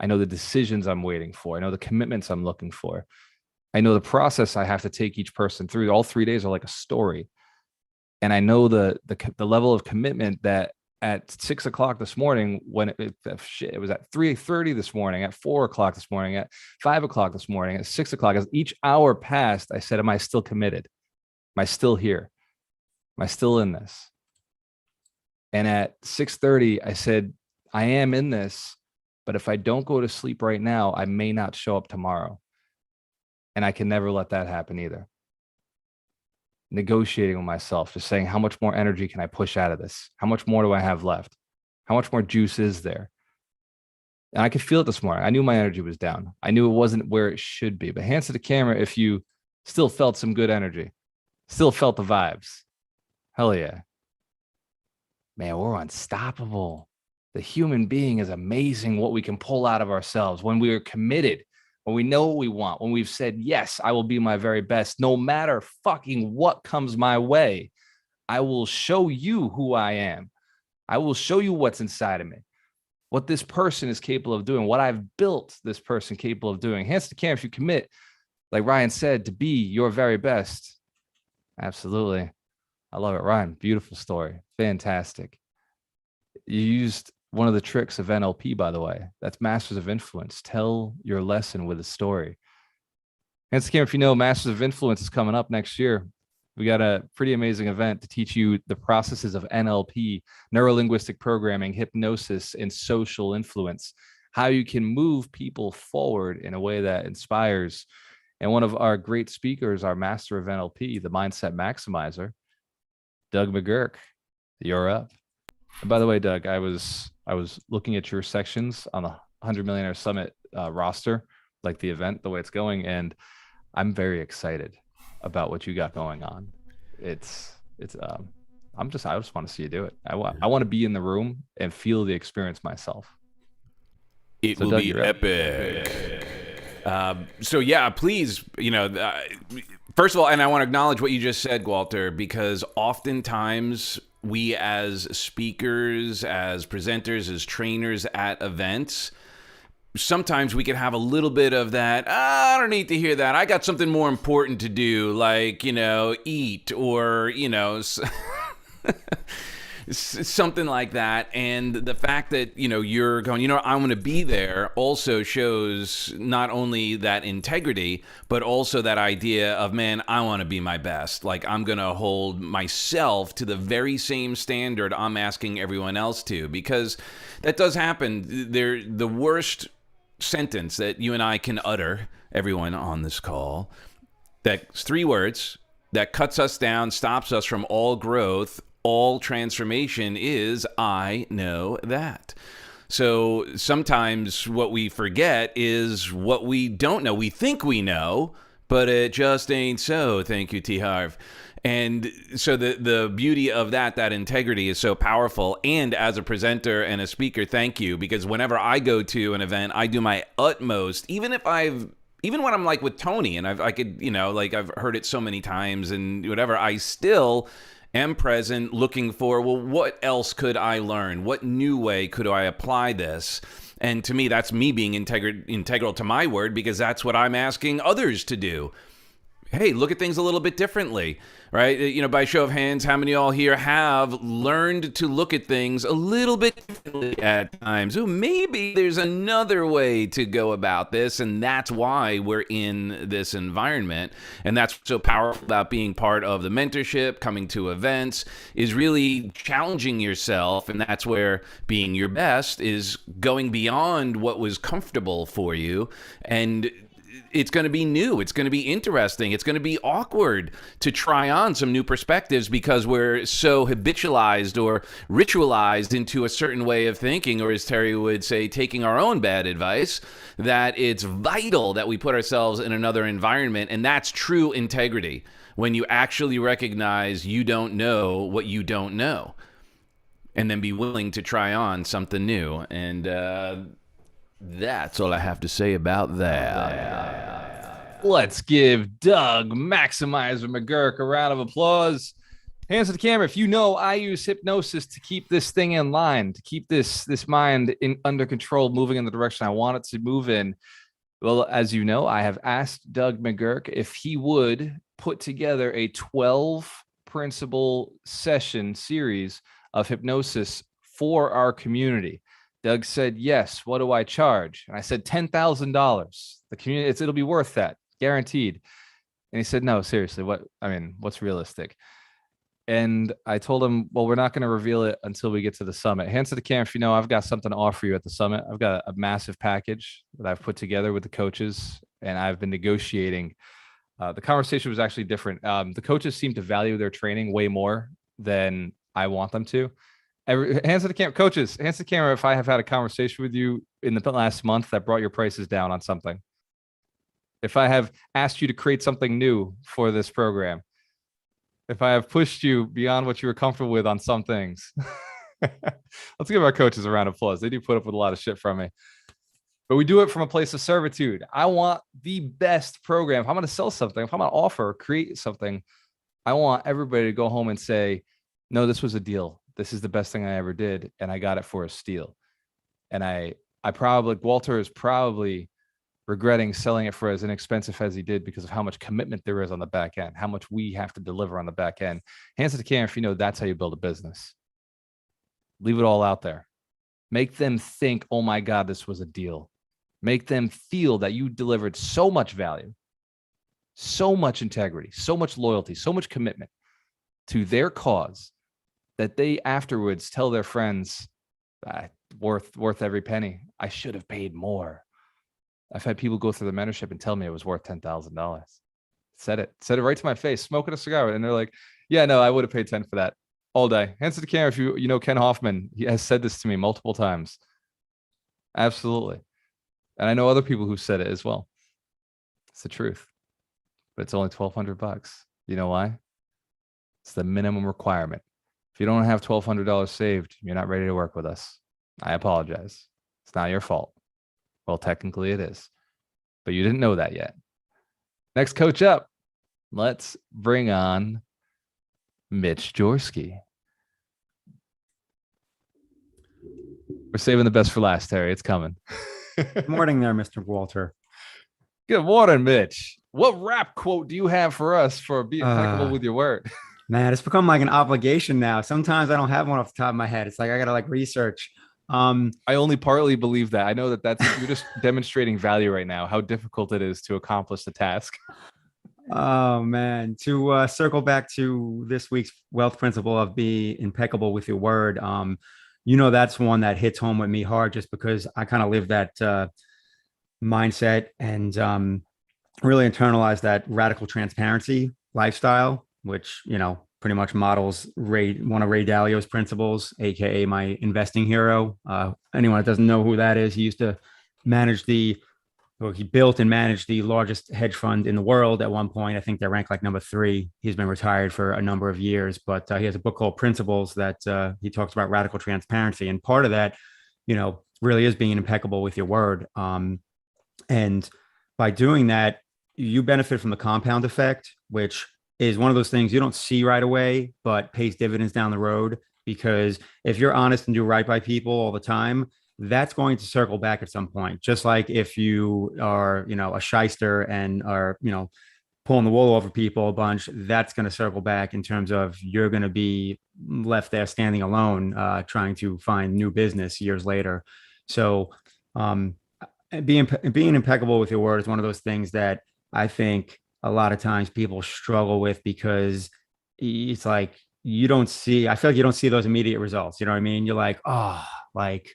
I know the decisions I'm waiting for. I know the commitments I'm looking for. I know the process I have to take each person through. All 3 days are like a story. And I know the level of commitment that at 6 o'clock this morning, when it was at 3:30 this morning, at 4 o'clock this morning, at 5 o'clock this morning, at 6 o'clock, as each hour passed, I said, am I still committed? Am I still here? Am I still in this? And at 6:30, I said, I am in this, but if I don't go to sleep right now, I may not show up tomorrow. And I can never let that happen either. Negotiating with myself, just saying, how much more energy can I push out of this? How much more do I have left? How much more juice is there? And I could feel it this morning. I knew my energy was down. I knew it wasn't where it should be. But hands to the camera if you still felt some good energy, still felt the vibes. Hell yeah. Man, we're unstoppable. The human being is amazing what we can pull out of ourselves when we are committed, when we know what we want, when we've said, yes, I will be my very best, no matter fucking what comes my way. I will show you who I am. I will show you what's inside of me, what this person is capable of doing, what I've built this person capable of doing. Hands to the camera if you commit, like Ryan said, to be your very best. Absolutely. I love it, Ryan. Beautiful story. Fantastic. You used one of the tricks of NLP, by the way. That's Masters of Influence. Tell your lesson with a story. And Scam, if you know, Masters of Influence is coming up next year. We got a pretty amazing event to teach you the processes of NLP, neuro-linguistic programming, hypnosis, and social influence, how you can move people forward in a way that inspires. And one of our great speakers, our master of NLP, the Mindset Maximizer, Doug McGurk. You're up. And by the way, Doug, I was looking at your sections on the 100 Millionaire Summit roster, like the event, the way it's going, and I'm very excited about what you got going on. I just want to see you do it. I want to be in the room and feel the experience myself. It will be epic. So yeah, please, first of all, and I want to acknowledge what you just said, Walter, because oftentimes we as speakers, as presenters, as trainers at events, sometimes we can have a little bit of that, I don't need to hear that. I got something more important to do, like, eat or, something like that. And the fact that, you're going, I'm going to be there also shows not only that integrity, but also that idea of, man, I want to be my best. Like, I'm going to hold myself to the very same standard I'm asking everyone else to, because that does happen. The worst sentence that you and I can utter, everyone on this call, that's 3 words that cuts us down, stops us from all growth, all transformation, is I know that. So sometimes what we forget is what we don't know. We think we know, but it just ain't so. Thank you, T. Harv. And so the beauty of that integrity is so powerful. And as a presenter and a speaker, thank you, because whenever I go to an event, I do my utmost, even if I've even when I'm like with Tony and I could, like I've heard it so many times and whatever, I still am present looking for, well, what else could I learn? What new way could I apply this? And to me, that's me being integral to my word, because that's what I'm asking others to do. Hey, look at things a little bit differently, right? By show of hands, how many of y'all here have learned to look at things a little bit differently at times? Oh, maybe there's another way to go about this, and that's why we're in this environment. And that's what's so powerful about being part of the mentorship, coming to events, is really challenging yourself. And that's where being your best is going beyond what was comfortable for you. And it's going to be new. It's going to be interesting. It's going to be awkward to try on some new perspectives because we're so habitualized or ritualized into a certain way of thinking, or as Terry would say, taking our own bad advice, that it's vital that we put ourselves in another environment. And that's true integrity, when you actually recognize you don't know what you don't know, and then be willing to try on something new. And that's all I have to say about that. Let's give Doug Maximizer McGurk a round of applause. Hands to the camera. If you know, I use hypnosis to keep this thing in line, to keep this mind under control, moving in the direction I want it to move in. Well, as you know, I have asked Doug McGurk if he would put together a 12 principle session series of hypnosis for our community. Doug said, yes. What do I charge? And I said, $10,000. The community, it'll be worth that, guaranteed. And he said, no, seriously, what's realistic? And I told him, well, we're not going to reveal it until we get to the summit. Hands to the camera if you know I've got something to offer you at the summit. I've got a massive package that I've put together with the coaches, and I've been negotiating. The conversation was actually different. The coaches seem to value their training way more than I want them to. Hands to the camera, coaches, hands to the camera if I have had a conversation with you in the last month that brought your prices down on something. If I have asked you to create something new for this program. If I have pushed you beyond what you were comfortable with on some things. Let's give our coaches a round of applause. They do put up with a lot of shit from me. But we do it from a place of servitude. I want the best program. If I'm going to sell something, if I'm going to offer or create something, I want everybody to go home and say, no, this was a deal. This is the best thing I ever did, and I got it for a steal. And Walter is probably regretting selling it for as inexpensive as he did because of how much commitment there is on the back end, how much we have to deliver on the back end. Hands to the camera if you know that's how you build a business. Leave it all out there. Make them think, oh my God, this was a deal. Make them feel that you delivered so much value, so much integrity, so much loyalty, so much commitment to their cause, that they afterwards tell their friends, worth every penny. I should have paid more. I've had people go through the mentorship and tell me it was worth $10,000. Said it right to my face, smoking a cigar. And they're like, yeah, no, I would have paid 10 for that all day. Hands to the camera if you know Ken Hoffman. He has said this to me multiple times. Absolutely. And I know other people who said it as well. It's the truth. But it's only $1,200. You know why? It's the minimum requirement. If you don't have $1,200 saved, you're not ready to work with us. I apologize. It's not your fault. Well, technically it is, but you didn't know that yet. Next coach up, let's bring on Mitch Jorsky. We're saving the best for last, Terry. It's coming. Good morning there, Mr. Walter. Good morning, Mitch. What rap quote do you have for us for being impeccable with your word? Man, it's become like an obligation now. Sometimes I don't have one off the top of my head. It's like I gotta research. I only partly believe that. I know that's you're just demonstrating value right now, how difficult it is to accomplish the task. Oh man, to circle back to this week's wealth principle of be impeccable with your word. That's one that hits home with me hard just because I kind of live that mindset and really internalize that radical transparency lifestyle, which, pretty much models one of Ray Dalio's principles, aka my investing hero. Anyone that doesn't know who that is, he used to he built and managed the largest hedge fund in the world at one point. I think they ranked like number 3. He's been retired for a number of years, but he has a book called Principles that he talks about radical transparency. And part of that, really is being impeccable with your word. And by doing that, you benefit from the compound effect, which is one of those things you don't see right away, but pays dividends down the road. Because if you're honest and do right by people all the time, that's going to circle back at some point. Just like if you are, a shyster and are, pulling the wool over people a bunch, that's going to circle back in terms of you're going to be left there standing alone, trying to find new business years later. So, being impeccable with your word is one of those things that I think a lot of times people struggle with, because it's like I feel like you don't see those immediate results. You know what I mean? You're like, oh, like,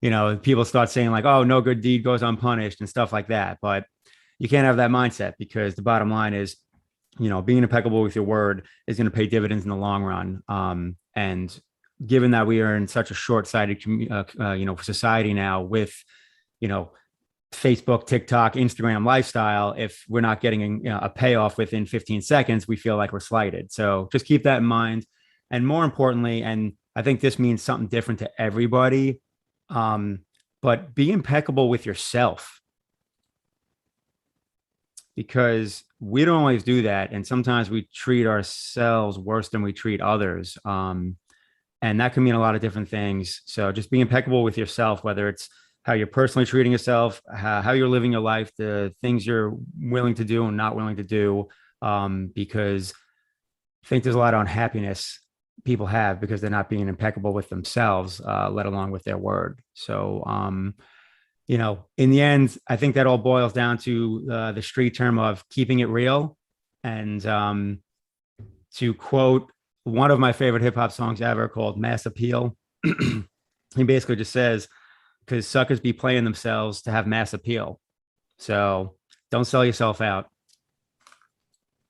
people start saying like, oh, no good deed goes unpunished and stuff like that. But you can't have that mindset, because the bottom line is, being impeccable with your word is going to pay dividends in the long run. And given that we are in such a short-sighted, society now with, Facebook, TikTok, Instagram lifestyle, if we're not getting a payoff within 15 seconds, we feel like we're slighted. So just keep that in mind. And more importantly, and I think this means something different to everybody, but be impeccable with yourself, because we don't always do that. And sometimes we treat ourselves worse than we treat others. And that can mean a lot of different things. So just be impeccable with yourself, whether it's how you're personally treating yourself, how you're living your life, the things you're willing to do and not willing to do. Because I think there's a lot of unhappiness people have because they're not being impeccable with themselves, let alone with their word. So, in the end, I think that all boils down to the street term of keeping it real. And to quote one of my favorite hip hop songs ever, called Mass Appeal, he basically just says, because suckers be playing themselves to have mass appeal. So don't sell yourself out.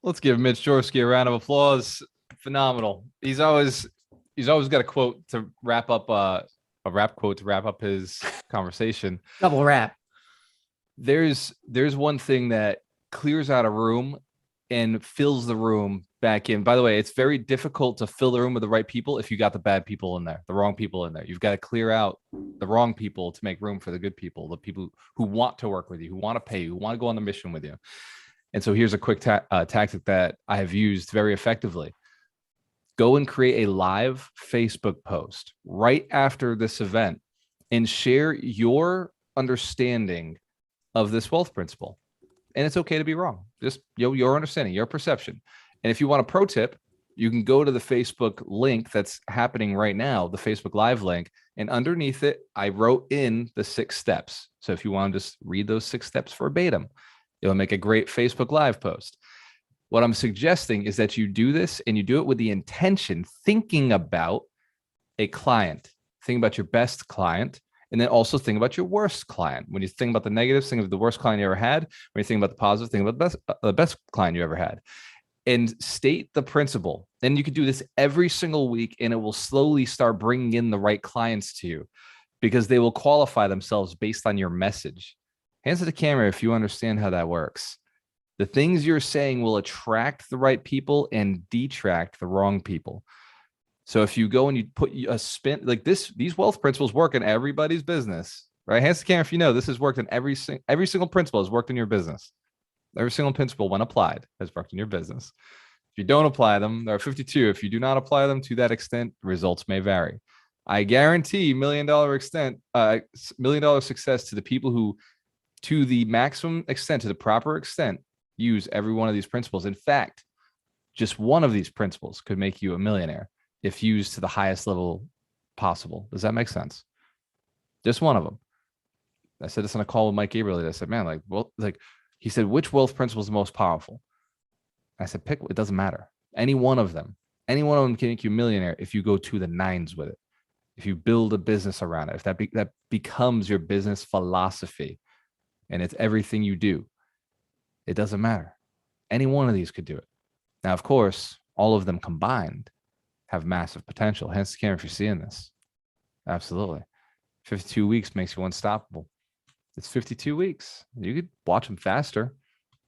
Let's give Mitch Jorsky a round of applause. Phenomenal. He's always got a quote to wrap up, a rap quote to wrap up his conversation. Double rap. There's one thing that clears out a room and fills the room back in. By the way, it's very difficult to fill the room with the right people if you got the bad people in there, the wrong people in there. You've got to clear out the wrong people to make room for the good people, the people who want to work with you, who want to pay you, who want to go on the mission with you. And so here's a quick tactic that I have used very effectively. Go and create a live Facebook post right after this event and share your understanding of this wealth principle. And it's okay to be wrong. Just your understanding, your perception. And if you want a pro tip, you can go to the Facebook link that's happening right now, the Facebook Live link, and underneath it, I wrote in the 6 steps. So if you want to just read those 6 steps verbatim, it'll make a great Facebook Live post. What I'm suggesting is that you do this and you do it with the intention, thinking about a client, think about your best client, and then also think about your worst client. When you think about the negatives, think of the worst client you ever had. When you think about the positive, think about the best client you ever had. And state the principle. And you can do this every single week, and it will slowly start bringing in the right clients to you, because they will qualify themselves based on your message. Hands to the camera if you understand how that works. The things you're saying will attract the right people and detract the wrong people. So if you go and you put a spin like this, these wealth principles work in everybody's business, right? Hands to the camera if you know this has worked in every single principle has worked in your business. Every single principle, when applied, has worked in your business. If you don't apply them, there are 52. If you do not apply them to that extent, results may vary. I guarantee $1 million success to the people who, to the maximum extent, to the proper extent, use every one of these principles. In fact, just one of these principles could make you a millionaire if used to the highest level possible. Does that make sense? Just one of them. I said this on a call with Mike Gabriel. I said, man, he said, which wealth principle is the most powerful? I said, pick, it doesn't matter. Any one of them can make you a millionaire if you go to the 9s with it. If you build a business around it, if that becomes your business philosophy and it's everything you do, it doesn't matter. Any one of these could do it. Now, of course, all of them combined have massive potential. Hence the camera if you're seeing this. Absolutely. 52 weeks makes you unstoppable. It's 52 weeks. You could watch them faster.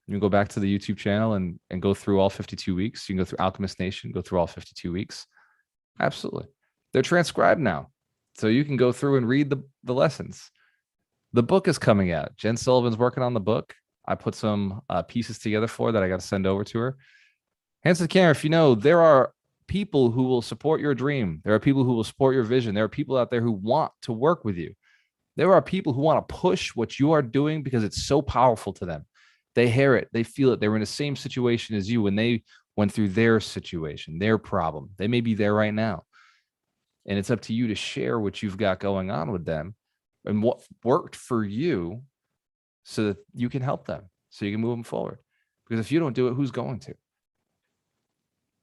You can go back to the YouTube channel and go through all 52 weeks. You can go through Alchemist Nation, go through all 52 weeks. Absolutely. They're transcribed now. So you can go through and read the lessons. The book is coming out. Jen Sullivan's working on the book. I put some pieces together for that I got to send over to her. Hands to the camera if you know there are people who will support your dream. There are people who will support your vision. There are people out there who want to work with you. There are people who want to push what you are doing because it's so powerful to them. They hear it. They feel it. They were in the same situation as you when they went through their situation, their problem. They may be there right now. And it's up to you to share what you've got going on with them and what worked for you so that you can help them, so you can move them forward. Because if you don't do it, who's going to?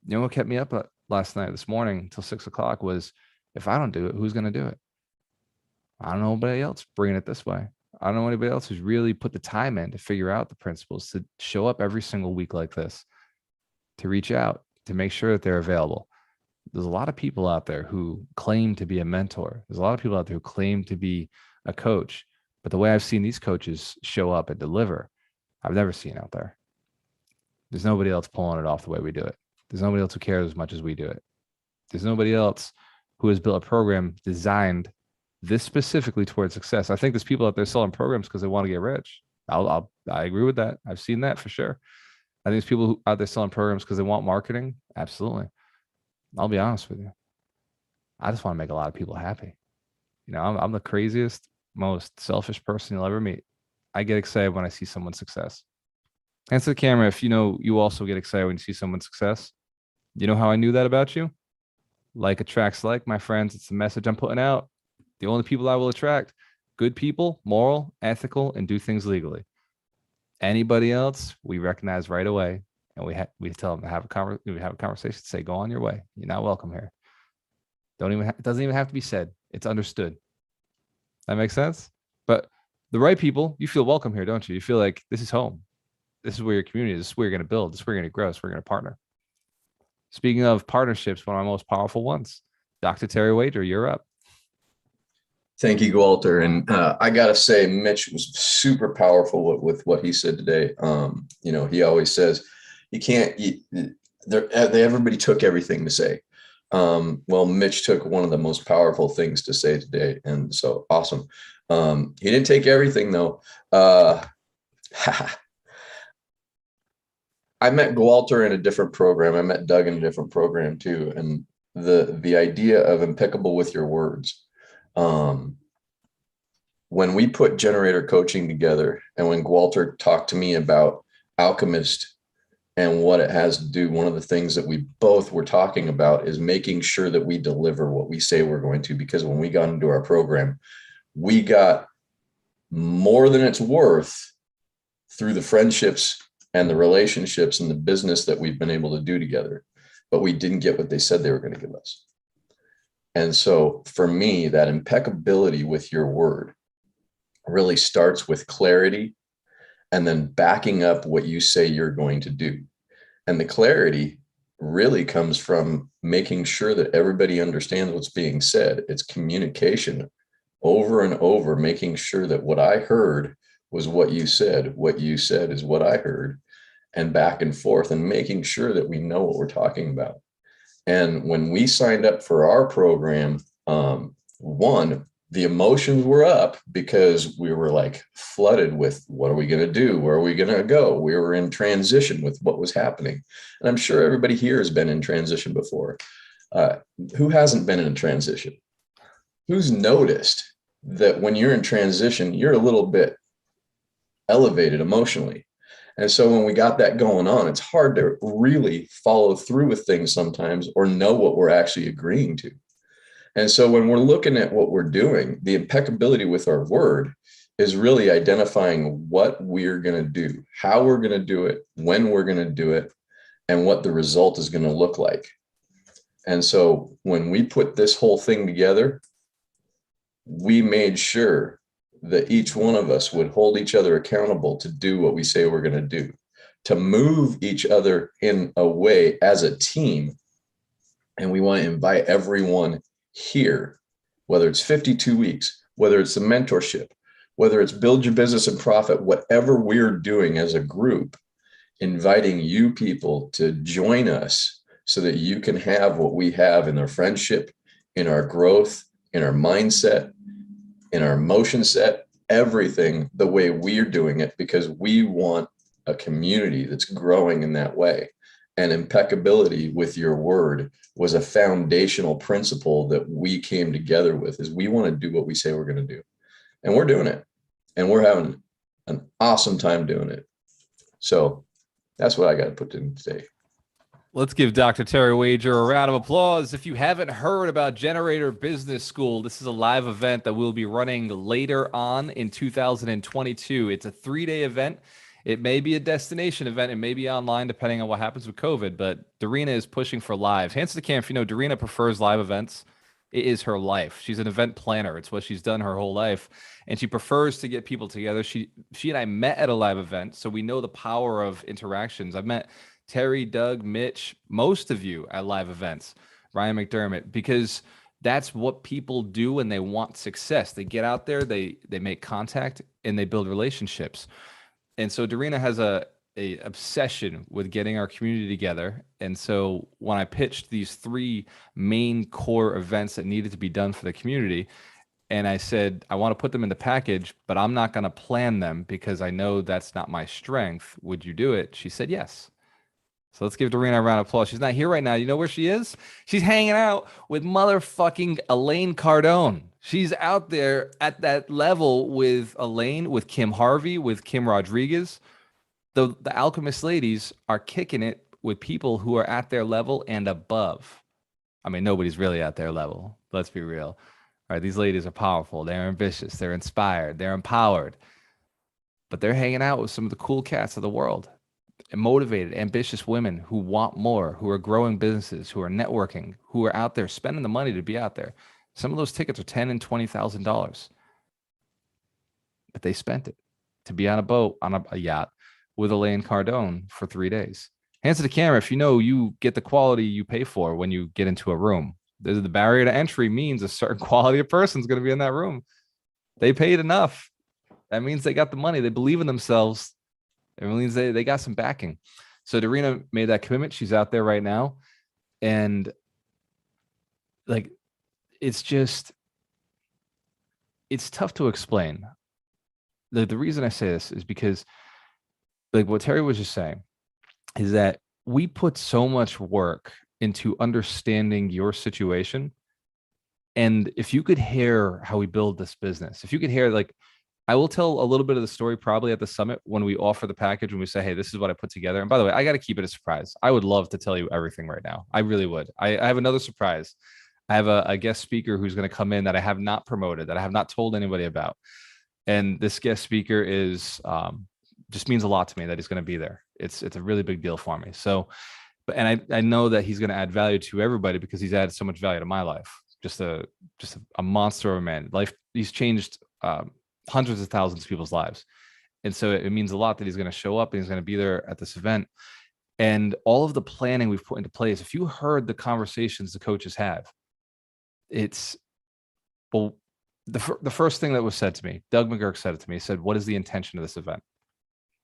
You know what kept me up last night, this morning until 6 o'clock was, if I don't do it, who's going to do it? I don't know anybody else bringing it this way. I don't know anybody else who's really put the time in to figure out the principles, to show up every single week like this, to reach out, to make sure that they're available. There's a lot of people out there who claim to be a mentor. There's a lot of people out there who claim to be a coach. But the way I've seen these coaches show up and deliver, I've never seen out there. There's nobody else pulling it off the way we do it. There's nobody else who cares as much as we do it. There's nobody else who has built a program designed this specifically towards success. I think there's people out there selling programs because they want to get rich. I agree with that. I've seen that for sure. I think there's people who out there selling programs because they want marketing. Absolutely. I'll be honest with you. I just want to make a lot of people happy. You know, I'm the craziest, most selfish person you'll ever meet. I get excited when I see someone's success. Hands to the camera if you know you also get excited when you see someone's success. You know how I knew that about you? Like attracts like, my friends. It's the message I'm putting out. The only people I will attract: good people, moral, ethical, and do things legally. Anybody else, we recognize right away, and we tell them to have a conversation. Say, go on your way. You're not welcome here. It doesn't even have to be said. It's understood. That makes sense. But the right people, you feel welcome here, don't you? You feel like this is home. This is where your community is. This is where you're going to build. This is where you're going to grow. This is where you're going to partner. Speaking of partnerships, one of my most powerful ones, Dr. Terry Wager, you're up. Thank you, Walter. And I got to say, Mitch was super powerful with what he said today. You know, he always says, you can't, everybody took everything to say. Well, Mitch took one of the most powerful things to say today. And so awesome. He didn't take everything though. I met Walter in a different program. I met Doug in a different program too. And the idea of impeccable with your words. When we put generator coaching together and when Walter talked to me about Alchemist and what it has to do, one of the things that we both were talking about is making sure that we deliver what we say we're going to, because when we got into our program, we got more than it's worth through the friendships and the relationships and the business that we've been able to do together, but we didn't get what they said they were going to give us. And so for me, that impeccability with your word really starts with clarity and then backing up what you say you're going to do. And the clarity really comes from making sure that everybody understands what's being said. It's communication over and over, making sure that what I heard was what you said is what I heard, and back and forth, and making sure that we know what we're talking about. And when we signed up for our program, one, the emotions were up because we were like flooded with what are we going to do? Where are we going to go? We were in transition with what was happening. And I'm sure everybody here has been in transition before. Who hasn't been in transition? Who's noticed that when you're in transition, you're a little bit elevated emotionally? And so when we got that going on, it's hard to really follow through with things sometimes or know what we're actually agreeing to. And so when we're looking at what we're doing, the impeccability with our word is really identifying what we're going to do, how we're going to do it, when we're going to do it, and what the result is going to look like. And so when we put this whole thing together, we made sure that each one of us would hold each other accountable to do what we say we're going to do, to move each other in a way as a team. And we want to invite everyone here, whether it's 52 weeks, whether it's the mentorship, whether it's build your business and profit, whatever we're doing as a group, inviting you people to join us so that you can have what we have in our friendship, in our growth, in our mindset, in our motion set, everything the way we're doing it because we want a community that's growing in that way. And impeccability with your word was a foundational principle that we came together with, is we want to do what we say we're going to do. And we're doing it. And we're having an awesome time doing it. So that's what I got to put in today. Let's give Dr. Terry Wager a round of applause. If you haven't heard about Generator Business School, this is a live event that we'll be running later on in 2022. It's a 3-day event. It may be a destination event. It may be online, depending on what happens with COVID, but Darina is pushing for live. Hands to the camp, if you know, Darina prefers live events. It is her life. She's an event planner. It's what she's done her whole life. And she prefers to get people together. She and I met at a live event, so we know the power of interactions. I've met Terry, Doug, Mitch, most of you at live events, Ryan McDermott, because that's what people do when they want success. They get out there, they make contact, and they build relationships. And so Darina has a obsession with getting our community together. And so when I pitched these 3 main core events that needed to be done for the community, and I said, I want to put them in the package, but I'm not going to plan them because I know that's not my strength. Would you do it? She said yes. So let's give Darina a round of applause. She's not here right now. You know where she is? She's hanging out with motherfucking Elaine Cardone. She's out there at that level with Elaine, with Kim Harvey, with Kim Rodriguez. The Alchemist ladies are kicking it with people who are at their level and above. I mean, nobody's really at their level. Let's be real. All right, these ladies are powerful. They're ambitious. They're inspired. They're empowered. But they're hanging out with some of the cool cats of the world. And motivated, ambitious women who want more, who are growing businesses, who are networking, who are out there spending the money to be out there. Some of those tickets are $10,000 and $20,000, but they spent it to be on a boat, on a yacht with Elaine Cardone for 3 days. Hands to the camera if you know you get the quality you pay for when you get into a room. The barrier to entry means a certain quality of person is going to be in that room. They paid enough. That means they got the money. They believe in themselves. It means they got some backing. So Darina made that commitment. She's out there right now. And like, it's tough to explain. The reason I say this is because like what Terry was just saying is that we put so much work into understanding your situation. And if you could hear how we build this business, if you could hear, like, I will tell a little bit of the story probably at the summit when we offer the package, when we say, hey, this is what I put together. And by the way, I got to keep it a surprise. I would love to tell you everything right now. I really would. I have another surprise. I have a guest speaker who's going to come in that I have not promoted, that I have not told anybody about. And this guest speaker is just means a lot to me that he's going to be there. It's a really big deal for me. So, and I know that he's going to add value to everybody because he's added so much value to my life. Just a monster of a man. Life. He's changed hundreds of thousands of people's lives. And so it means a lot that he's going to show up and he's going to be there at this event. And all of the planning we've put into place, if you heard the conversations the coaches have, it's, well, the first thing that was said to me, Doug McGurk said it to me. He said, what is the intention of this event?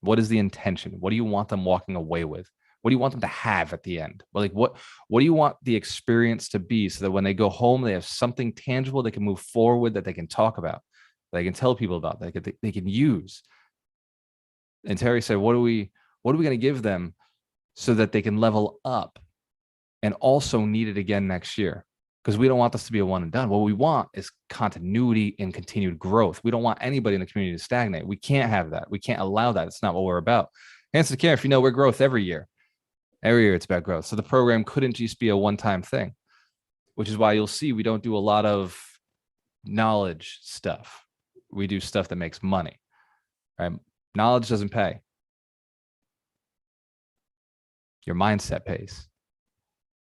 What is the intention? What do you want them walking away with? What do you want them to have at the end? Well, like what do you want the experience to be so that when they go home, they have something tangible they can move forward with, that they can talk about, that they can tell people about, that they can use. And Terry said, what are we going to give them so that they can level up and also need it again next year? Because we don't want this to be a one and done. What we want is continuity and continued growth. We don't want anybody in the community to stagnate. We can't have that. We can't allow that. It's not what we're about. Hands to the camera, if you know, we're growth every year. Every year it's about growth. So the program couldn't just be a one-time thing, which is why you'll see we don't do a lot of knowledge stuff. We do stuff that makes money, right? Knowledge doesn't pay. Your mindset pays.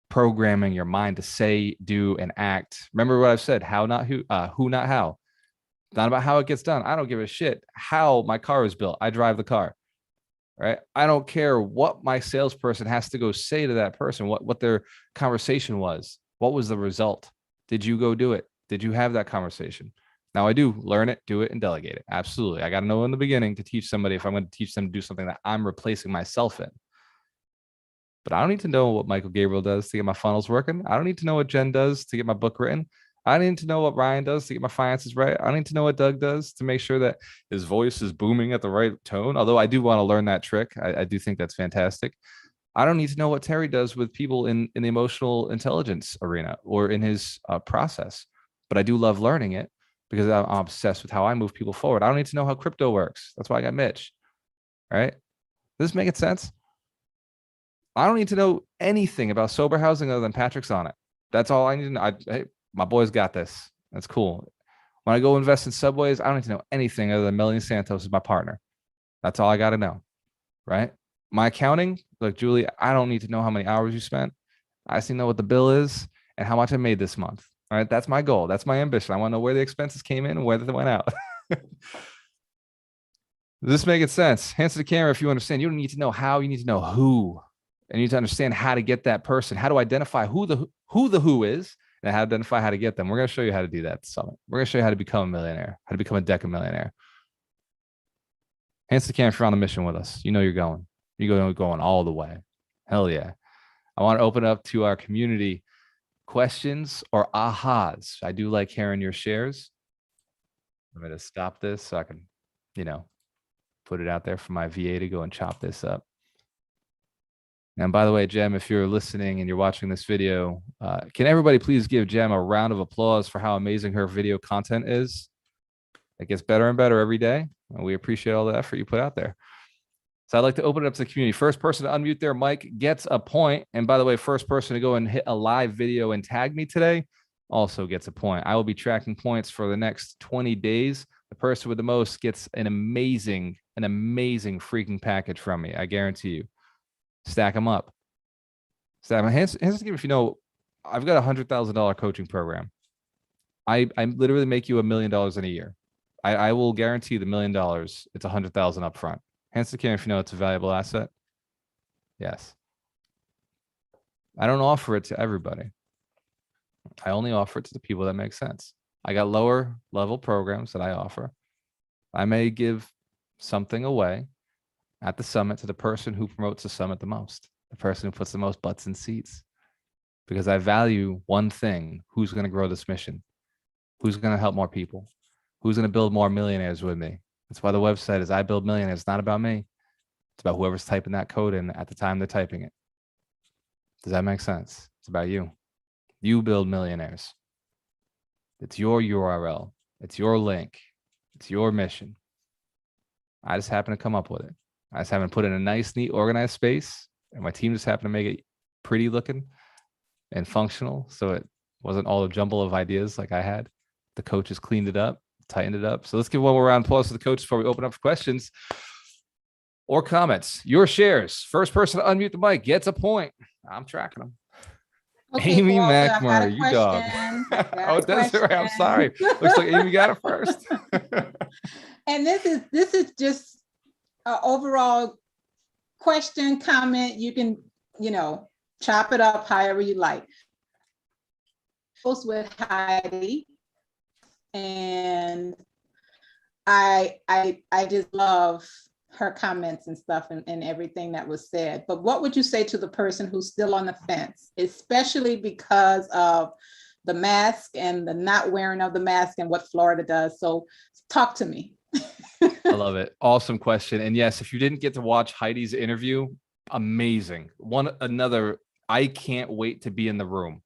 Programming your mind to say, do, and act. Remember what I've said, how, not who, not how. It's not about how it gets done. I don't give a shit how my car is built. I drive the car, right? I don't care what my salesperson has to go say to that person, what their conversation was. What was the result? Did you go do it? Did you have that conversation? Now I do learn it, do it, and delegate it. Absolutely. I got to know in the beginning to teach somebody if I'm going to teach them to do something that I'm replacing myself in. But I don't need to know what Michael Gabriel does to get my funnels working. I don't need to know what Jen does to get my book written. I need to know what Ryan does to get my finances right. I need to know what Doug does to make sure that his voice is booming at the right tone. Although I do want to learn that trick. I do think that's fantastic. I don't need to know what Terry does with people in the emotional intelligence arena or in his process, but I do love learning it because I'm obsessed with how I move people forward. I don't need to know how crypto works. That's why I got Mitch. Right? Does this make sense? I don't need to know anything about sober housing other than Patrick's on it. That's all I need to know. Hey, my boys got this. That's cool. When I go invest in subways, I don't need to know anything other than Melanie Santos is my partner. That's all I got to know. Right? My accounting, like Julie, I don't need to know how many hours you spent. I just need to know what the bill is and how much I made this month. All right. That's my goal. That's my ambition. I want to know where the expenses came in and where they went out. Does this make sense? Hands to the camera if you understand. You don't need to know how, you need to know who. And you need to understand how to get that person, how to identify who the who is, and how to identify how to get them. We're going to show you how to do that at the summit. We're going to show you how to become a millionaire, how to become a decamillionaire. Hands to the camera if you're on the mission with us. You know you're going. You're going all the way. Hell yeah. I want to open up to our community questions or ahas. I do like hearing your shares. I'm going to stop this so I can, put it out there for my VA to go and chop this up. And by the way, Jem, if you're listening and you're watching this video, can everybody please give Jem a round of applause for how amazing her video content is? It gets better and better every day. And we appreciate all the effort you put out there. So I'd like to open it up to the community. First person to unmute their mic gets a point. And by the way, first person to go and hit a live video and tag me today also gets a point. I will be tracking points for the next 20 days. The person with the most gets an amazing freaking package from me. I guarantee you. Stack them up. Stack them. Hands if you know, I've got $100,000 coaching program. I literally make you $1 million in a year. I will guarantee the $1 million. It's $100,000 up front. Hands to the camera if you know it's a valuable asset. Yes. I don't offer it to everybody. I only offer it to the people that make sense. I got lower level programs that I offer. I may give something away at the summit to the person who promotes the summit the most, the person who puts the most butts in seats, because I value one thing: who's going to grow this mission, who's going to help more people, who's going to build more millionaires with me. That's why the website is I Build Millionaires. It's not about me. It's about whoever's typing that code in at the time they're typing it. Does that make sense? It's about you. You build millionaires. It's your URL. It's your link. It's your mission. I just happen to come up with it. I just happen to put it in a nice, neat, organized space. And my team just happened to make it pretty looking and functional. So it wasn't all a jumble of ideas like I had. The coaches cleaned it up, tightened it up. So let's give one more round of applause to the coaches before we open up for questions or comments. Your shares. First person to unmute the mic gets a point. I'm tracking them. Okay, Amy Walter, McMurray, you dog. Oh, Desiree, I'm sorry. Looks like Amy got it first. And this is just an overall question, comment. You can, chop it up however you like. With Heidi, and I just love her comments and stuff and everything that was said. But what would you say to the person who's still on the fence, especially because of the mask and the not wearing of the mask and what Florida does? So talk to me. I love it. Awesome question. And yes, if you didn't get to watch Heidi's interview, amazing. I can't wait to be in the room.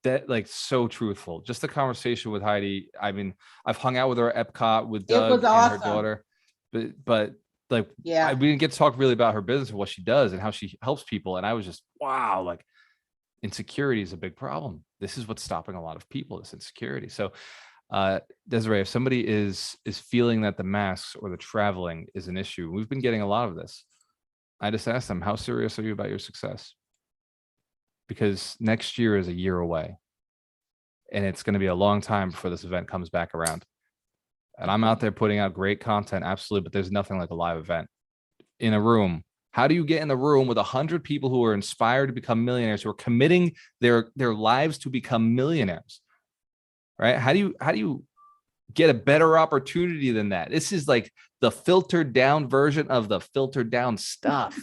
That so truthful. Just the conversation with Heidi. I mean, I've hung out with her at Epcot with Doug and her daughter, but yeah, we didn't get to talk really about her business and what she does and how she helps people. And I was just, wow, insecurity is a big problem. This is what's stopping a lot of people, this insecurity. So Desiree, if somebody is feeling that the masks or the traveling is an issue, we've been getting a lot of this. I just asked them, how serious are you about your success? Because next year is a year away and it's going to be a long time before this event comes back around. And I'm out there putting out great content. Absolutely. But there's nothing like a live event in a room. How do you get in the room with 100 people who are inspired to become millionaires, who are committing their lives to become millionaires? Right? How do you get a better opportunity than that? This is like the filtered down version of the filtered down stuff.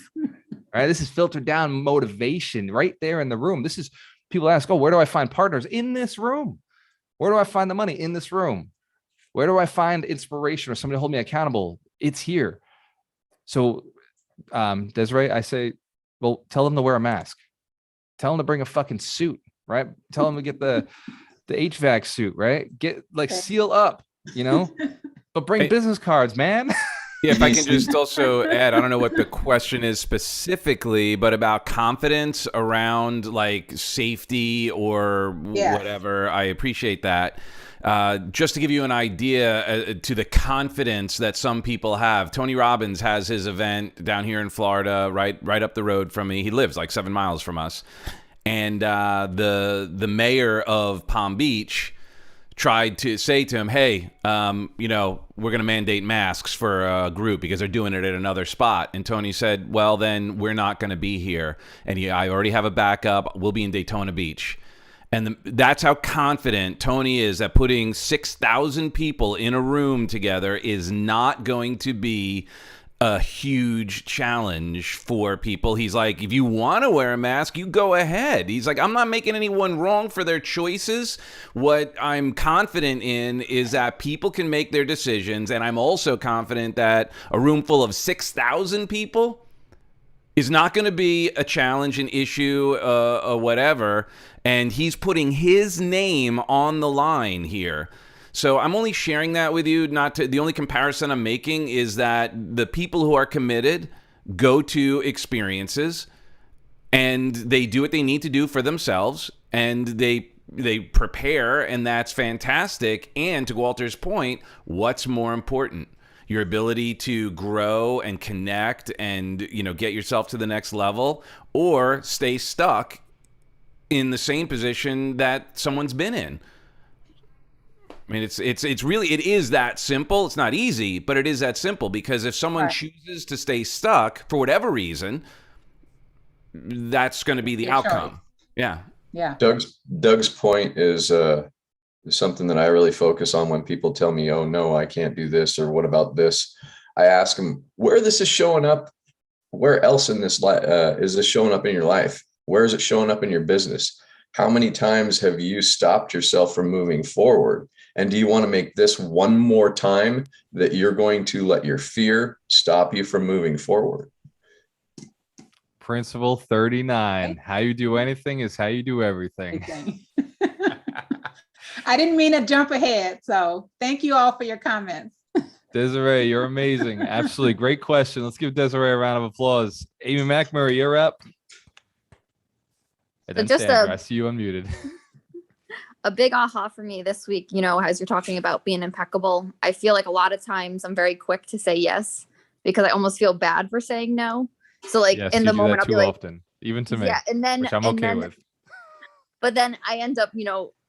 Right? This is filtered down motivation right there in the room. This is, people ask, oh, where do I find partners? In this room. Where do I find the money? In this room. Where do I find inspiration or somebody to hold me accountable? It's here. So, Desiree, I say, well, tell them to wear a mask. Tell them to bring a fucking suit, right? Tell them to get the HVAC suit, right? Get like seal up, but bring business cards, man. Yeah, if I can just also add, I don't know what the question is specifically, but about confidence around like safety or whatever. I appreciate that. Just to give you an idea to the confidence that some people have, Tony Robbins has his event down here in Florida, right up the road from me. He lives like 7 miles from us. And the mayor of Palm Beach tried to say to him, hey, we're going to mandate masks for a group because they're doing it at another spot. And Tony said, well, then we're not going to be here. And I already have a backup. We'll be in Daytona Beach. And that's how confident Tony is that putting 6,000 people in a room together is not going to be a huge challenge for people. He's like, if you want to wear a mask, you go ahead. He's like, I'm not making anyone wrong for their choices. What I'm confident in is that people can make their decisions. And I'm also confident that a room full of 6,000 people is not going to be a challenge, an issue, or whatever. And he's putting his name on the line here. So I'm only sharing that with you. The only comparison I'm making is that the people who are committed go to experiences and they do what they need to do for themselves, and they prepare, and that's fantastic. And to Walter's point, what's more important? Your ability to grow and connect and, get yourself to the next level, or stay stuck in the same position that someone's been in. I mean, it's really, it is that simple. It's not easy, but it is that simple, because if someone chooses to stay stuck for whatever reason, that's going to be the outcome. Yeah. Yeah. Doug's point is something that I really focus on when people tell me, oh no, I can't do this, or what about this? I ask them where this is showing up. Where else in this is this showing up in your life? Where is it showing up in your business? How many times have you stopped yourself from moving forward? And do you want to make this one more time that you're going to let your fear stop you from moving forward? Principle 39. How you do anything is how you do everything. I didn't mean to jump ahead. So thank you all for your comments. Desiree, you're amazing. Absolutely. Great question. Let's give Desiree a round of applause. Amy McMurray, you're up. And then Sandra, I see you unmuted. A big aha for me this week, as you're talking about being impeccable, I feel like a lot of times I'm very quick to say yes because I almost feel bad for saying no. So like yes, in the moment, I'll be like, often, even to me, yeah, and then, which I'm okay with. But then I end up,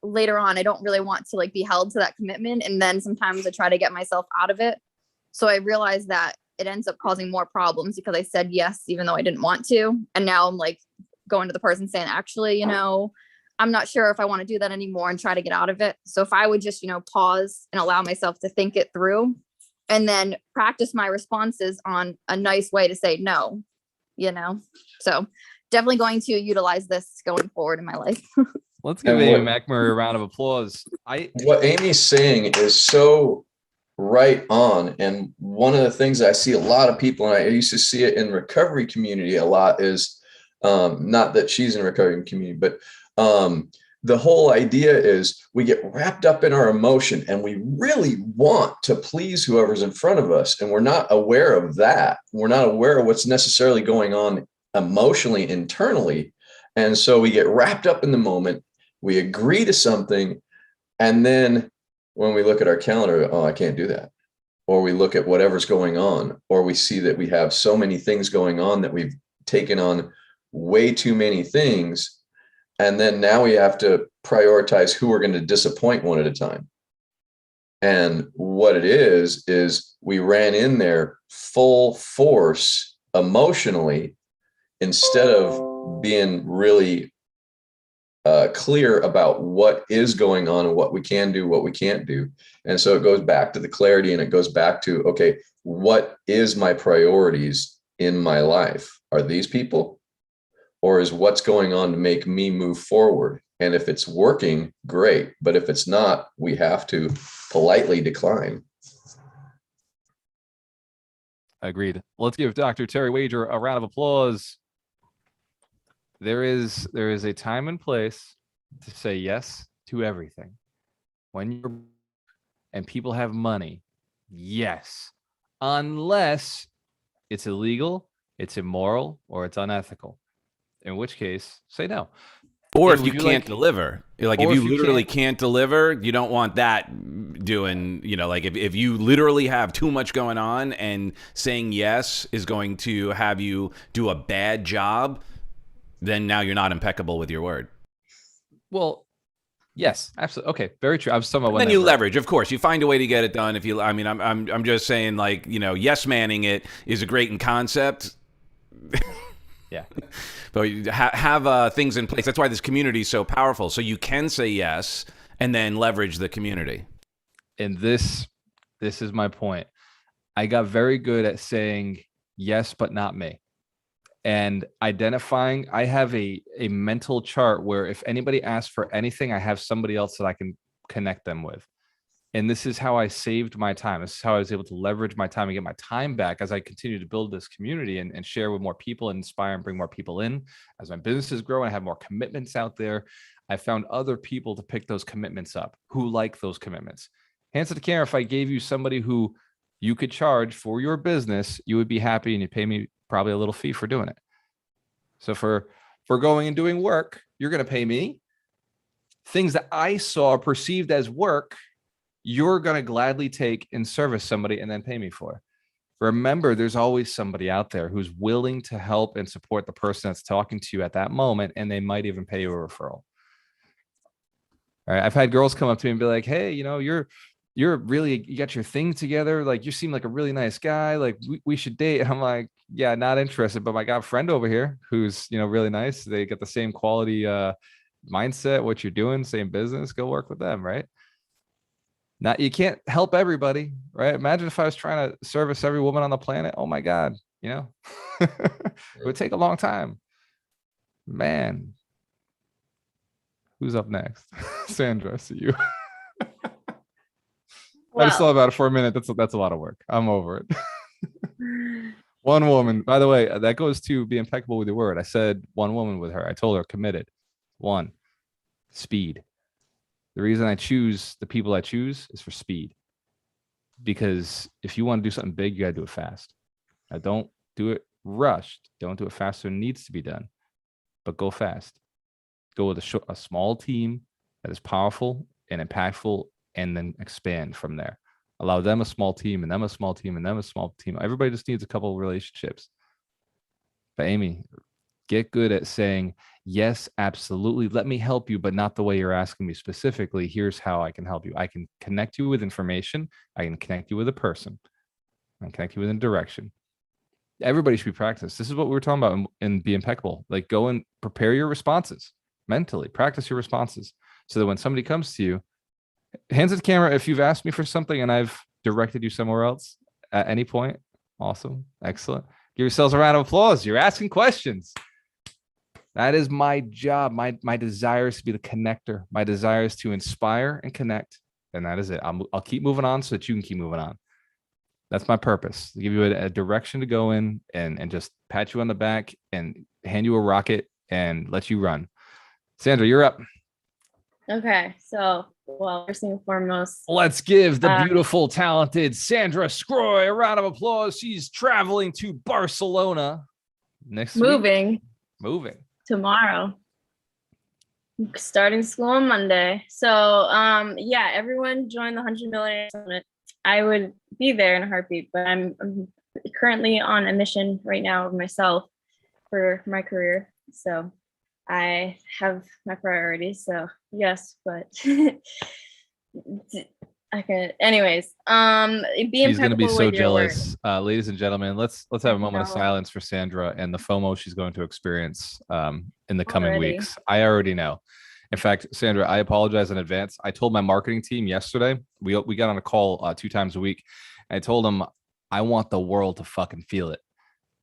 later on, I don't really want to like be held to that commitment. And then sometimes I try to get myself out of it. So I realize that it ends up causing more problems because I said yes, even though I didn't want to. And now I'm like going to the person saying, actually, I'm not sure if I want to do that anymore, and try to get out of it. So if I would just, pause and allow myself to think it through, and then practice my responses on a nice way to say no, so definitely going to utilize this going forward in my life. Let's give Amy McMurray a round of applause. What Amy's saying is so right on. And one of the things I see a lot of people, and I used to see it in recovery community a lot, is not that she's in a recovery community, but the whole idea is we get wrapped up in our emotion and we really want to please whoever's in front of us. And we're not aware of that. We're not aware of what's necessarily going on emotionally, internally. And so we get wrapped up in the moment. We agree to something. And then when we look at our calendar, oh, I can't do that. Or we look at whatever's going on, or we see that we have so many things going on that we've taken on way too many things. And then now we have to prioritize who we're going to disappoint one at a time. And what it is we ran in there full force emotionally instead of being really clear about what is going on and what we can do, what we can't do. And so it goes back to the clarity, and it goes back to, okay, what is my priorities in my life? Are these people? Or is what's going on to make me move forward? And if it's working, great. But if it's not, we have to politely decline. Agreed. Let's give Dr. Terry Wager a round of applause. There is a time and place to say yes to everything. When you're and people have money, yes, unless it's illegal, it's immoral, or it's unethical. In which case, say no. Or And if you would can't deliver, like if or you if you literally can't- can't deliver, you don't want that doing, like if you literally have too much going on and saying yes is going to have you do a bad job, then now you're not impeccable with your word. Well, yes, absolutely. Okay, very true. I was talking about And when then that you broke. leverage, of course. You find a way to get it done. If you, I mean, I'm just saying, like, yes manning it is a great in concept. Yeah. But you have things in place. That's why this community is so powerful. So you can say yes and then leverage the community. And this is my point. I got very good at saying yes, but not me. And identifying, I have a mental chart where if anybody asks for anything, I have somebody else that I can connect them with. And this is how I saved my time. This is how I was able to leverage my time and get my time back as I continue to build this community and share with more people and inspire and bring more people in. As my businesses grow and I have more commitments out there, I found other people to pick those commitments up who like those commitments. Hands to the camera, if I gave you somebody who you could charge for your business, you would be happy and you'd pay me probably a little fee for doing it. So for going and doing work, you're going to pay me. Things that I saw perceived as work, you're going to gladly take and service somebody and then pay me for. Remember, there's always somebody out there who's willing to help and support the person that's talking to you at that moment, and they might even pay you a referral. All right. I've had girls come up to me and be like, hey, you're really, you got your thing together. Like, you seem like a really nice guy. Like, we should date. And I'm like, yeah, not interested. But I got a friend over here who's, really nice. They get the same quality mindset, what you're doing, same business, go work with them. Right. Now, you can't help everybody, right? Imagine if I was trying to service every woman on the planet. Oh my God, it would take a long time. Man. Who's up next? Sandra, I see you. I just thought about it for a minute. That's a lot of work. I'm over it. One woman, by the way, that goes to be impeccable with your word. I said one woman with her. I told her committed. One, speed. The reason I choose the people I choose is for speed. Because if you want to do something big, you got to do it fast. Now, don't do it rushed. Don't do it faster than it needs to be done. But go fast. Go with a small team that is powerful and impactful, and then expand from there. Allow them a small team, and them a small team, and them a small team. Everybody just needs a couple of relationships. But Amy, get good at saying, yes, absolutely. Let me help you, but not the way you're asking me specifically. Here's how I can help you. I can connect you with information. I can connect you with a person. I can connect you with a direction. Everybody should be practiced. This is what we were talking about in Be Impeccable. Like, go and prepare your responses mentally. Practice your responses so that when somebody comes to you, hands at the camera, if you've asked me for something and I've directed you somewhere else at any point, awesome, excellent. Give yourselves a round of applause. You're asking questions. That is my job. My desire is to be the connector. My desire is to inspire and connect. And that is it. I'll keep moving on so that you can keep moving on. That's my purpose. To give you a direction to go in and just pat you on the back and hand you a rocket and let you run. Sandra, you're up. Okay, so first and foremost, let's give the beautiful, talented Sandra Scroy a round of applause. She's traveling to Barcelona next week. Moving tomorrow. Starting school on Monday. So yeah, everyone join the 100 Millionaire Summit. I would be there in a heartbeat, but I'm currently on a mission right now of myself for my career. So I have my priorities, so yes, but I can. Anyways, she's gonna be so jealous, ladies and gentlemen. Let's have a moment of silence for Sandra and the FOMO she's going to experience in the coming weeks. I already know. In fact, Sandra, I apologize in advance. I told my marketing team yesterday. We got on a call 2 times a week. I told them I want the world to fucking feel it.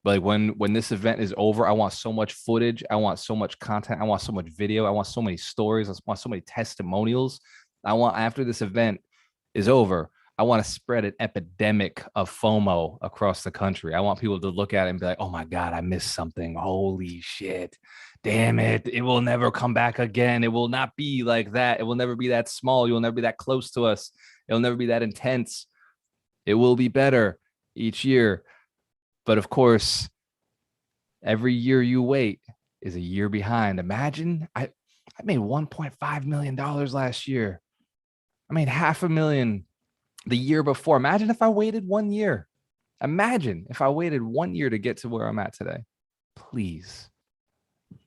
Like when this event is over, I want so much footage. I want so much content. I want so much video. I want so many stories. I want so many testimonials. I want, after this event is over, I want to spread an epidemic of FOMO across the country. I want people to look at it and be like, oh my God, I missed something. Holy shit. Damn it. It will never come back again. It will not be like that. It will never be that small. You will never be that close to us. It'll never be that intense. It will be better each year. But of course, every year you wait is a year behind. Imagine I made $1.5 million last year. I made $500,000 the year before. Imagine if I waited 1 year. Imagine if I waited 1 year to get to where I'm at today. Please.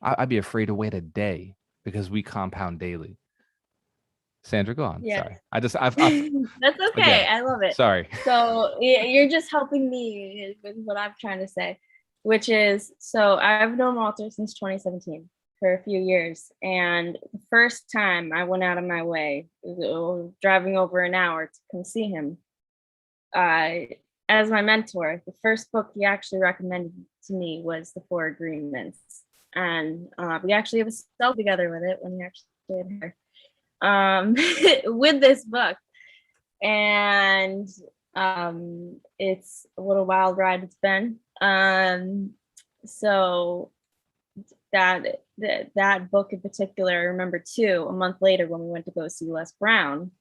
I'd be afraid to wait a day because we compound daily. Sandra, go on. Yeah. Sorry. I've That's okay. again, I love it. sorry. So you're just helping me with what I'm trying to say, which is, so I've known Walter since 2017 for a few years. And the first time I went out of my way, driving over an hour to come see him, as my mentor, the first book he actually recommended to me was The Four Agreements. And we actually have a cell together with it when we actually did her. With this book, and it's what a wild ride it's been. So that book in particular, I remember too, a month later when we went to go see Les Brown,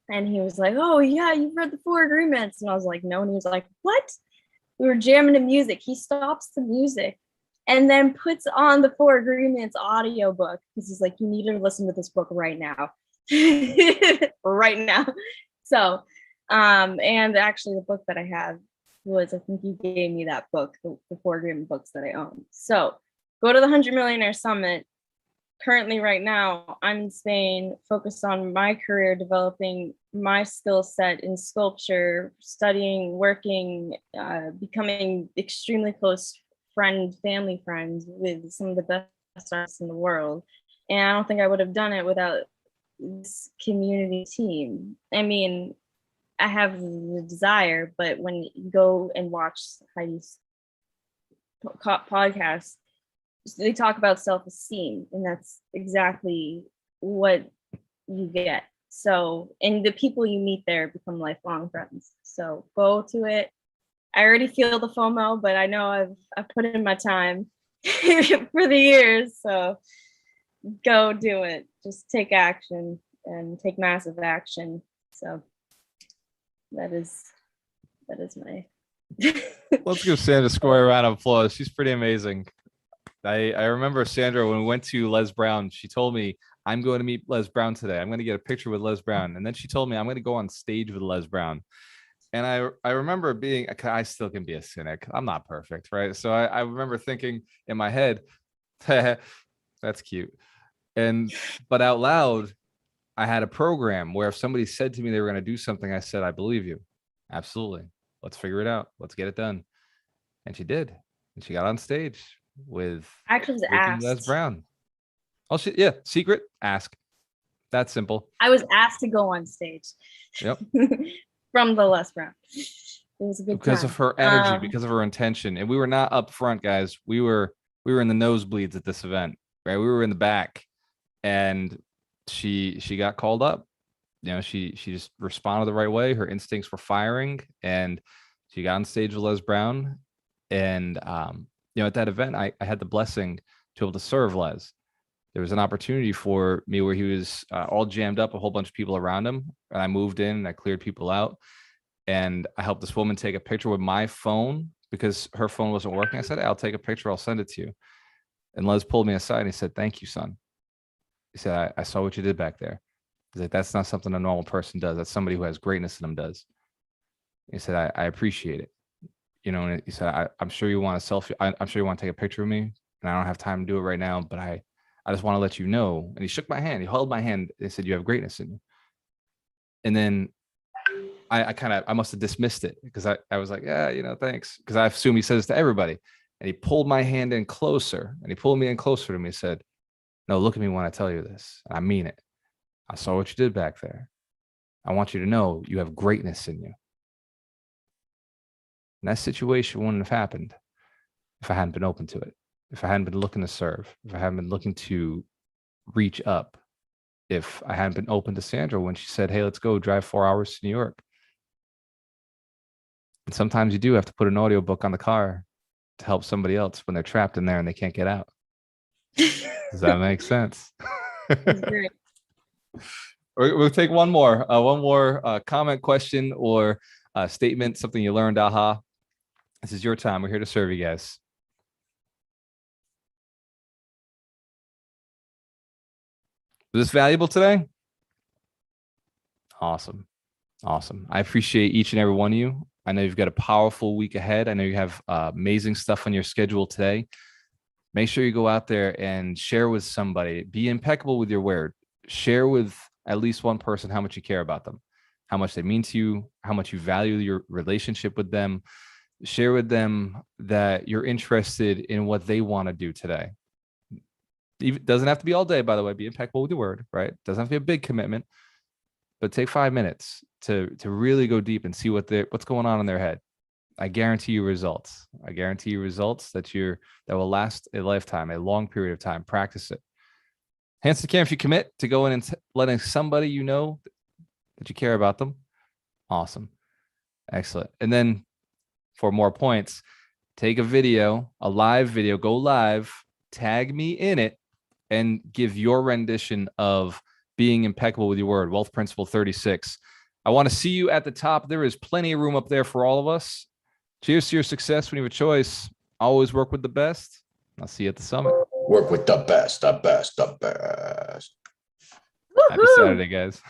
and he was like, oh yeah, you've read The Four Agreements, and I was like, no, and he was like, what? We were jamming to music. He stops the music and then puts on the Four Agreements audiobook because he's like, you need to listen to this book right now. Right now. So, and actually the book that I have was, I think you gave me that book, the Four Agreement books that I own. So go to the 100 Millionaire Summit. Currently right now, I'm in Spain, focused on my career, developing my skill set in sculpture, studying, working, becoming extremely close family friends with some of the best artists in the world. And I don't think I would have done it without this community team. I mean, I have the desire, but when you go and watch Heidi's podcast, they talk about self-esteem, and that's exactly what you get. So, and the people you meet there become lifelong friends. So go to it. I already feel the FOMO, but I know I've put in my time for the years. So go do it. Just take action and take massive action. So that is my. Let's give Sandra a square round of applause. She's pretty amazing. I remember Sandra, when we went to Les Brown, she told me, I'm going to meet Les Brown today. I'm going to get a picture with Les Brown. And then she told me I'm going to go on stage with Les Brown. And I remember being, I still can be a cynic. I'm not perfect, right? So I remember thinking in my head, that's cute. But out loud, I had a program where if somebody said to me they were going to do something, I said, I believe you. Absolutely. Let's figure it out. Let's get it done. And she did. And she got on stage with Les Brown. Oh, yeah. Secret, ask. That's simple. I was asked to go on stage. Yep. From the Les Brown. It was a good because time. of her energy, because of her intention. And we were not up front, guys. We were in the nosebleeds at this event, right? We were in the back, and she got called up. You know, she just responded the right way. Her instincts were firing, and she got on stage with Les Brown. And you know, at that event, I had the blessing to be able to serve Les. There was an opportunity for me where he was all jammed up, a whole bunch of people around him. And I moved in and I cleared people out. And I helped this woman take a picture with my phone because her phone wasn't working. I said, hey, I'll take a picture. I'll send it to you. And Les pulled me aside and he said, thank you, son. He said, I saw what you did back there. He's like, that's not something a normal person does. That's somebody who has greatness in them does. He said, I appreciate it. You know, and he said, I'm sure you want a selfie. I'm sure you want to take a picture of me. And I don't have time to do it right now, but I just want to let you know. And he shook my hand. He held my hand. He said, you have greatness in you. And then I must have dismissed it because I was like, yeah, you know, thanks. Because I assume he says to everybody. And he pulled my hand in closer, and he pulled me in closer to me. He said, no, look at me when I tell you this. And I mean it. I saw what you did back there. I want you to know you have greatness in you. And that situation wouldn't have happened if I hadn't been open to it, if I hadn't been looking to serve, if I hadn't been looking to reach up, if I hadn't been open to Sandra when she said, hey, let's go drive 4 hours to New York. And sometimes you do have to put an audiobook on the car to help somebody else when they're trapped in there and they can't get out. Does that make sense? We'll take one more comment, question, or statement, something you learned. Aha. This is your time. We're here to serve you guys. Was this valuable today? Awesome. Awesome. I appreciate each and every one of you. I know you've got a powerful week ahead. I know you have amazing stuff on your schedule today. Make sure you go out there and share with somebody. Be impeccable with your word. Share with at least one person how much you care about them, how much they mean to you, how much you value your relationship with them. Share with them that you're interested in what they want to do today. It doesn't have to be all day, by the way. Be impeccable with your word, right? Doesn't have to be a big commitment, but take 5 minutes to really go deep and see what's going on in their head. I guarantee you results. I guarantee you results that will last a lifetime, a long period of time. Practice it. Hands to the camera if you commit to going and letting somebody you know that you care about them. Awesome. Excellent. And then for more points, take a video, a live video, go live, tag me in it, and give your rendition of being impeccable with your word, Wealth Principle 36. I want to see you at the top. There is plenty of room up there for all of us. Cheers to your success when you have a choice. Always work with the best. I'll see you at the summit. Work with the best, the best, the best. Happy Saturday, guys.